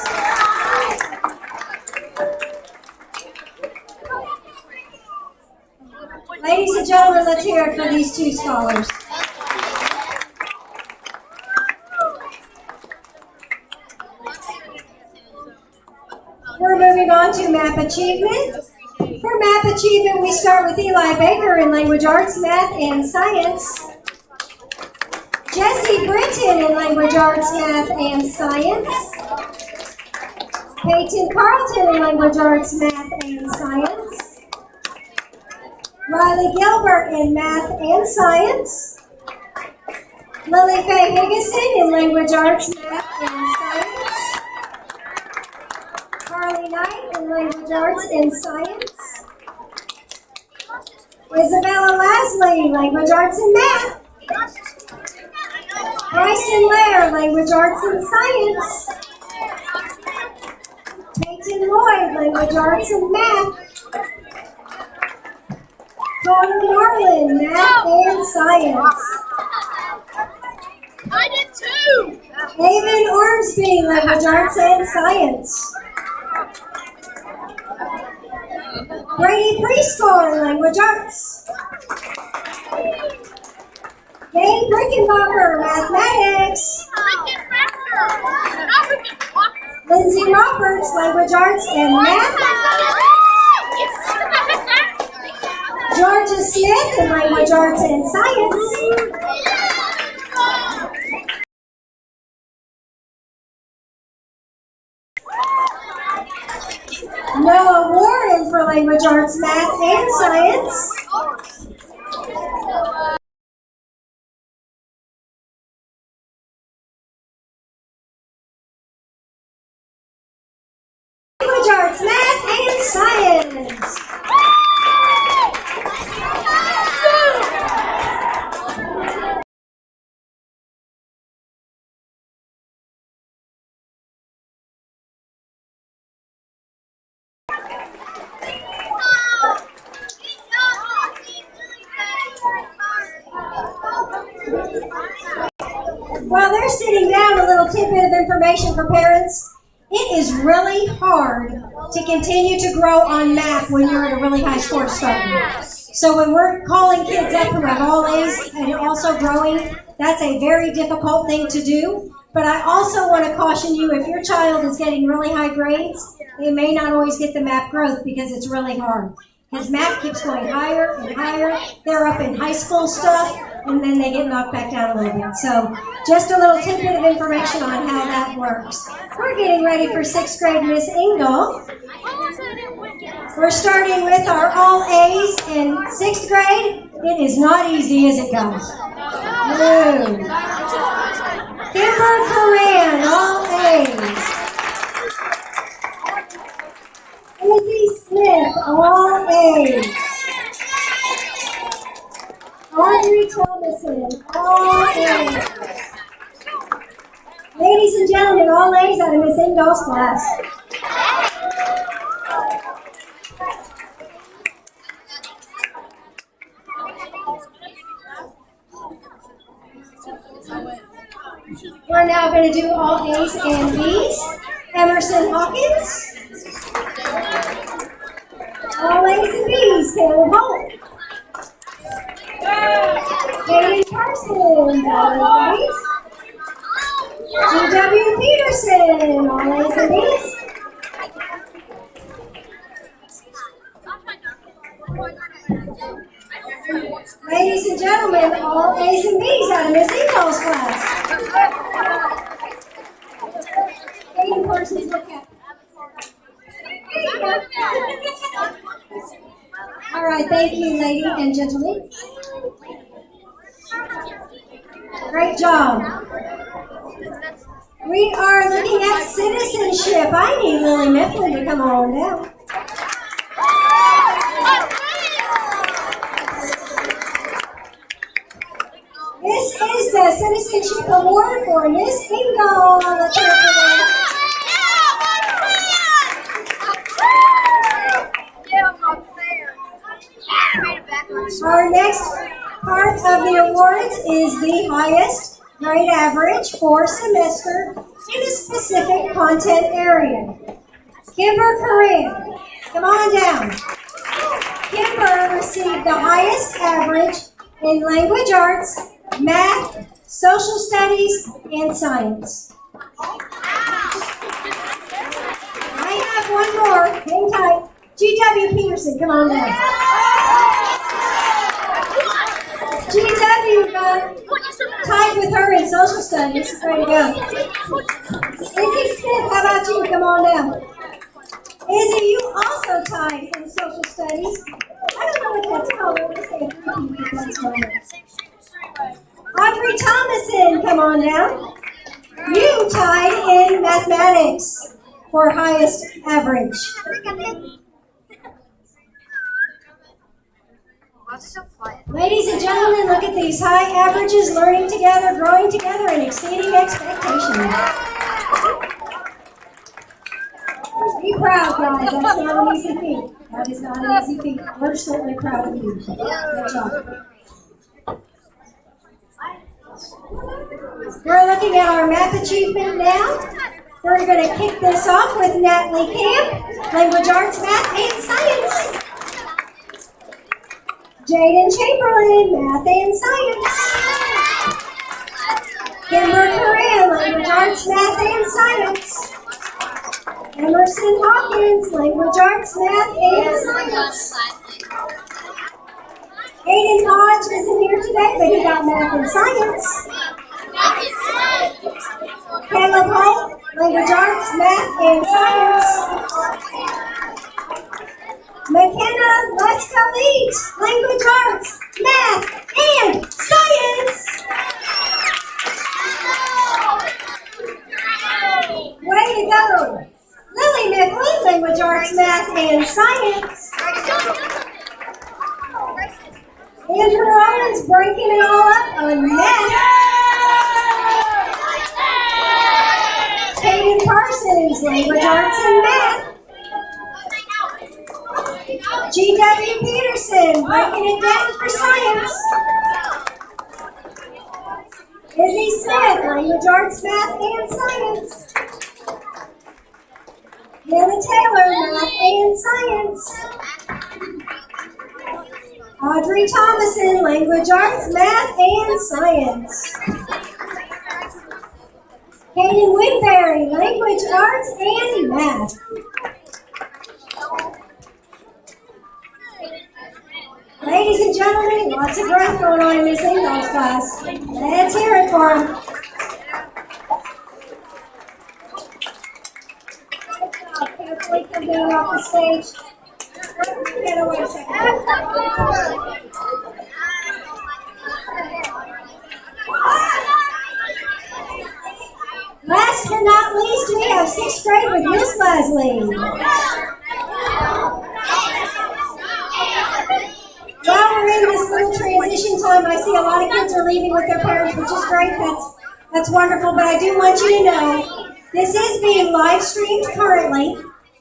Ladies and gentlemen, let's hear it for these two scholars. We're moving on to map achievement. For map achievement, we start with Eli Baker in language arts, math, and science. Jessie Britton in language arts, math, and science. Peyton Carlton in language arts, math, and science. Riley Gilbert in math and science. Lily Faye Higginson in language arts, math, and science. Carly Knight in language arts and science. Isabella Leslie, language arts and math. Bryson Lair, language arts and science. Peyton Lloyd, language arts and math. Connor Marlin, math and science. I did too. Haven Ormsby, language arts and science. Brady Preschool, language arts. Dane Brickenbacher, mathematics. Lindsay Roberts, language arts and math. Georgia Smith in language arts and science. Noah Warren for language arts, math, and science. Language arts, math, and science. While they're sitting down, a little tidbit of information for parents. It is really hard to continue to grow on math when you're at a really high score starting. So when we're calling kids up who have all A's and also growing, that's a very difficult thing to do. But I also want to caution you, if your child is getting really high grades, they may not always get the math growth because it's really hard. Because math keeps going higher and higher. They're up in high school stuff, and then they get knocked back down a little bit. So just a little tidbit of information on how that works. We're getting ready for 6th grade Miss Engdahl. We're starting with our all A's in 6th grade. It is not easy as it goes. No. Kimber Coran, all A's. Izzy Smith, all A's. Audrey Thomason, all A's. Ladies and gentlemen, all A's out of Miss Engdahl's class. now going to do all A's and B's. Emerson Hawkins. All A's and B's. Caleb Holt. Katie Carson. All A's and B's. G.W. Peterson. All A's and B's. Ladies and gentlemen, all A's and B's out of Miss Ingall's class. Katie Parsons, look at. All right, thank you, ladies and gentlemen. Great job. We are looking at citizenship. I need Lily Mifflin to come on down. This is the Citizenship Award for Miss Ingall. Let's hear it for them. Our next part of the awards is the highest grade average for semester in a specific content area. Kimber Corinne, come on down. Kimber received the highest average in language arts, math, social studies, and science. I have one more. Hang tight. G.W. Peterson, come on down. G.W. tied with her in social studies. Way to go. Izzy Smith, how about you? Come on down. Izzy, you also tied in social studies. I don't know what that's called. We're going to say a three because that's Audrey Thomason, come on down. You tied in mathematics for highest average. Ladies and gentlemen, look at these high averages, learning together, growing together, and exceeding expectations. Be proud, guys. That's not an easy feat. That is not an easy feat. We're certainly proud of you. Good job. We're looking at our math achievement now. We're going to kick this off with Natalie Camp, Language Arts, Math, and Science. Jaden Chamberlain, Math and Science. Kimber Corinne, Language Arts, Math, and Science. Emerson Hawkins, Language Arts, Math, and Science. Aiden Hodge isn't here today, but he got Math and Science. Caleb Holt, Language Arts, Math, and Science. McKenna Lescalit, Language Arts, Math, and Science. Way to go. Lily Mifflin, Language Arts, Math, and Science. Andrew Owens breaking it all up on math. Kaden Parsons, Language Arts and Math. G.W. Peterson, breaking it down for science. Izzy Smith, Language Arts, Math, and Science. Hannah Taylor, Math and Science. Audrey Thomason, Language Arts, Math, and Science. Hayden Winberry, Language Arts and Math. Ladies and gentlemen, lots of growth going on in Miss Ingall's class. Let's hear it for them. Carefully come down off the stage. Wait a second. Last but not least, we have 6th grade with Miss Leslie. While we're in this little transition time, I see a lot of kids are leaving with their parents, which is great. That's wonderful, but I do want you to know this is being live streamed currently,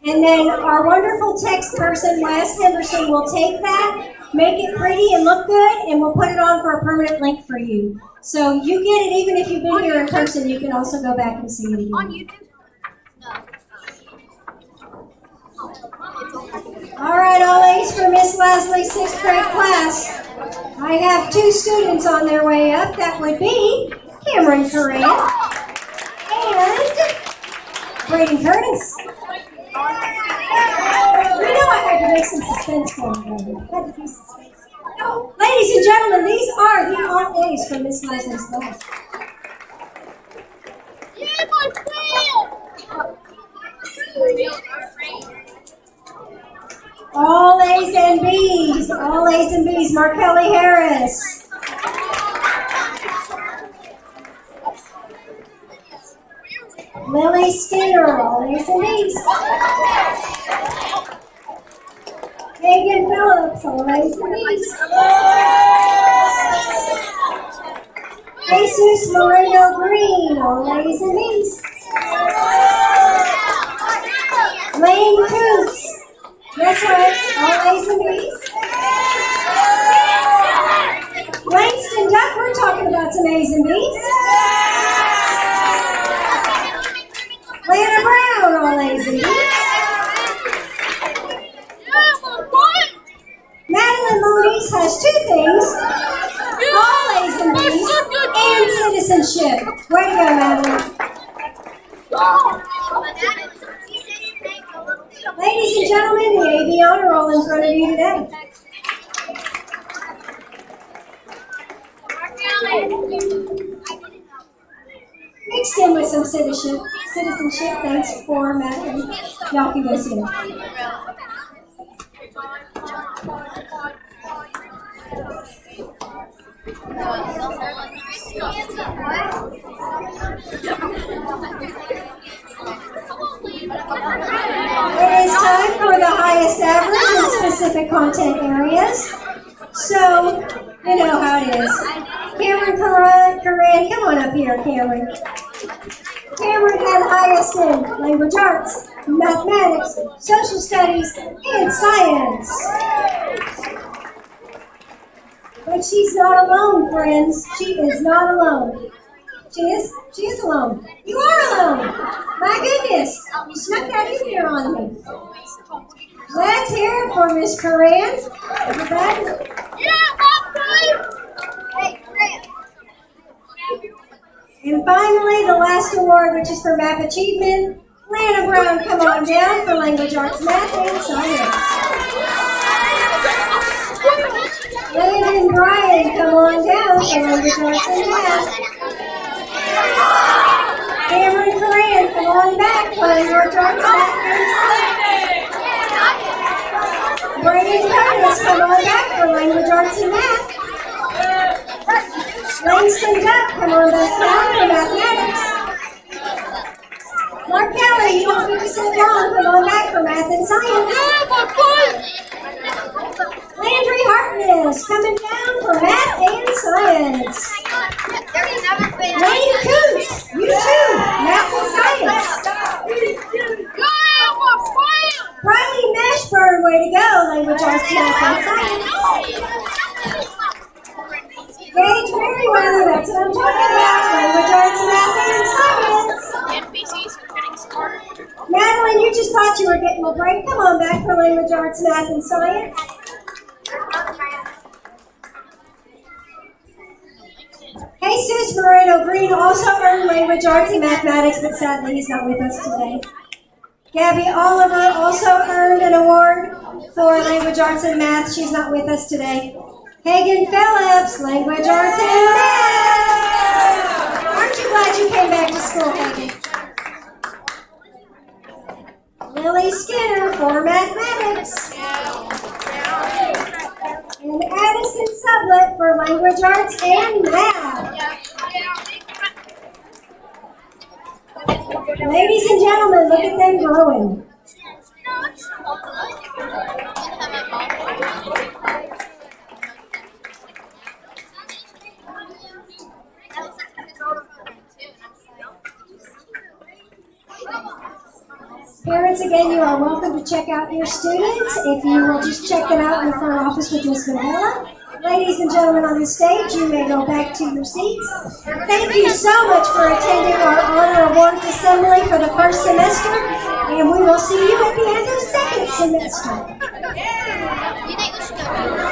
and then our wonderful text person, Wes Henderson, will take that, make it pretty and look good, and we'll put it on for a permanent link for you. So you get it even if you've been here in person. You can also go back and see it again. On YouTube? All right, all A's for Miss Leslie's 6th grade class. I have 2 students on their way up. That would be Cameron Coran and Braden Curtis. You know I had to make some suspense for them. Had to be suspense. Ladies and gentlemen, these are the all A's for Miss Leslie's class. Yeah, my All A's and B's. All A's and B's. Markelly Harris. Lily Skinner. All A's and B's. Megan Phillips. All A's and B's. Jesus Moreno Green. All A's and B's. Lane Coots. That's right, all A's and B's. Langston Duck, we're talking about some A's and B's. Lana Brown, all A's and B's. Madeline Moniz has 2 things, all A's and B's, and citizenship. Way to go, Madeline. Ladies and gentlemen, the AV Honor Roll in front of you today. Mixed in with some citizenship, thanks for Madeline. Y'all can go see them. It is time for the highest average in specific content areas. So, you know how it is. Cameron Coran, come on up here, Cameron. Cameron had highest in language arts, mathematics, social studies, and science. But she's not alone, friends. She is not alone. She is alone. You are alone. My goodness. You snuck that in there on me. Let's hear it for Miss Coran. Everybody. And finally, the last award, which is for Map Achievement. Lana Brown, come on down for Language Arts, Math, and Science. Landon Bryan, come on down for Language Arts and Math. Cameron Coran, come on back for Language Arts, Math, and Science. Braden Curtis, come on back for Language Arts and Math. Langston Duck, come on back down for Mathematics. Mark Kelly, you don't need to sit down, come on back for Math and Science. Landry Harkness, coming down for Math and Science. Lane Coots, you too, Math and Science. Riley Mashburn, way to go, Language Arts, Math and Science. Gage Merriweather, that's what I'm talking about, Language Arts, Math and Science. Madeline, you just thought you were getting a break. Come on back for Language Arts, Math and Science. Jesus Moreno Green also earned Language Arts and Mathematics, but sadly he's not with us today. Gabby Oliver also earned an award for Language Arts and Math. She's not with us today. Hagen Phillips, Language Arts and Math. Aren't you glad you came back to school, Hagen? Lily Skinner for Mathematics. And Addison Sublett for Language Arts and Math. Ladies and gentlemen, look at them growing. Parents, again, you are welcome to check out your students. If you will just check them out in the front office with Miss Enola. Ladies and gentlemen on the stage, you may go back to your seats. Thank you so much for attending our Honor Awards Assembly for the first semester, and we will see you at the end of second semester. You think we should go?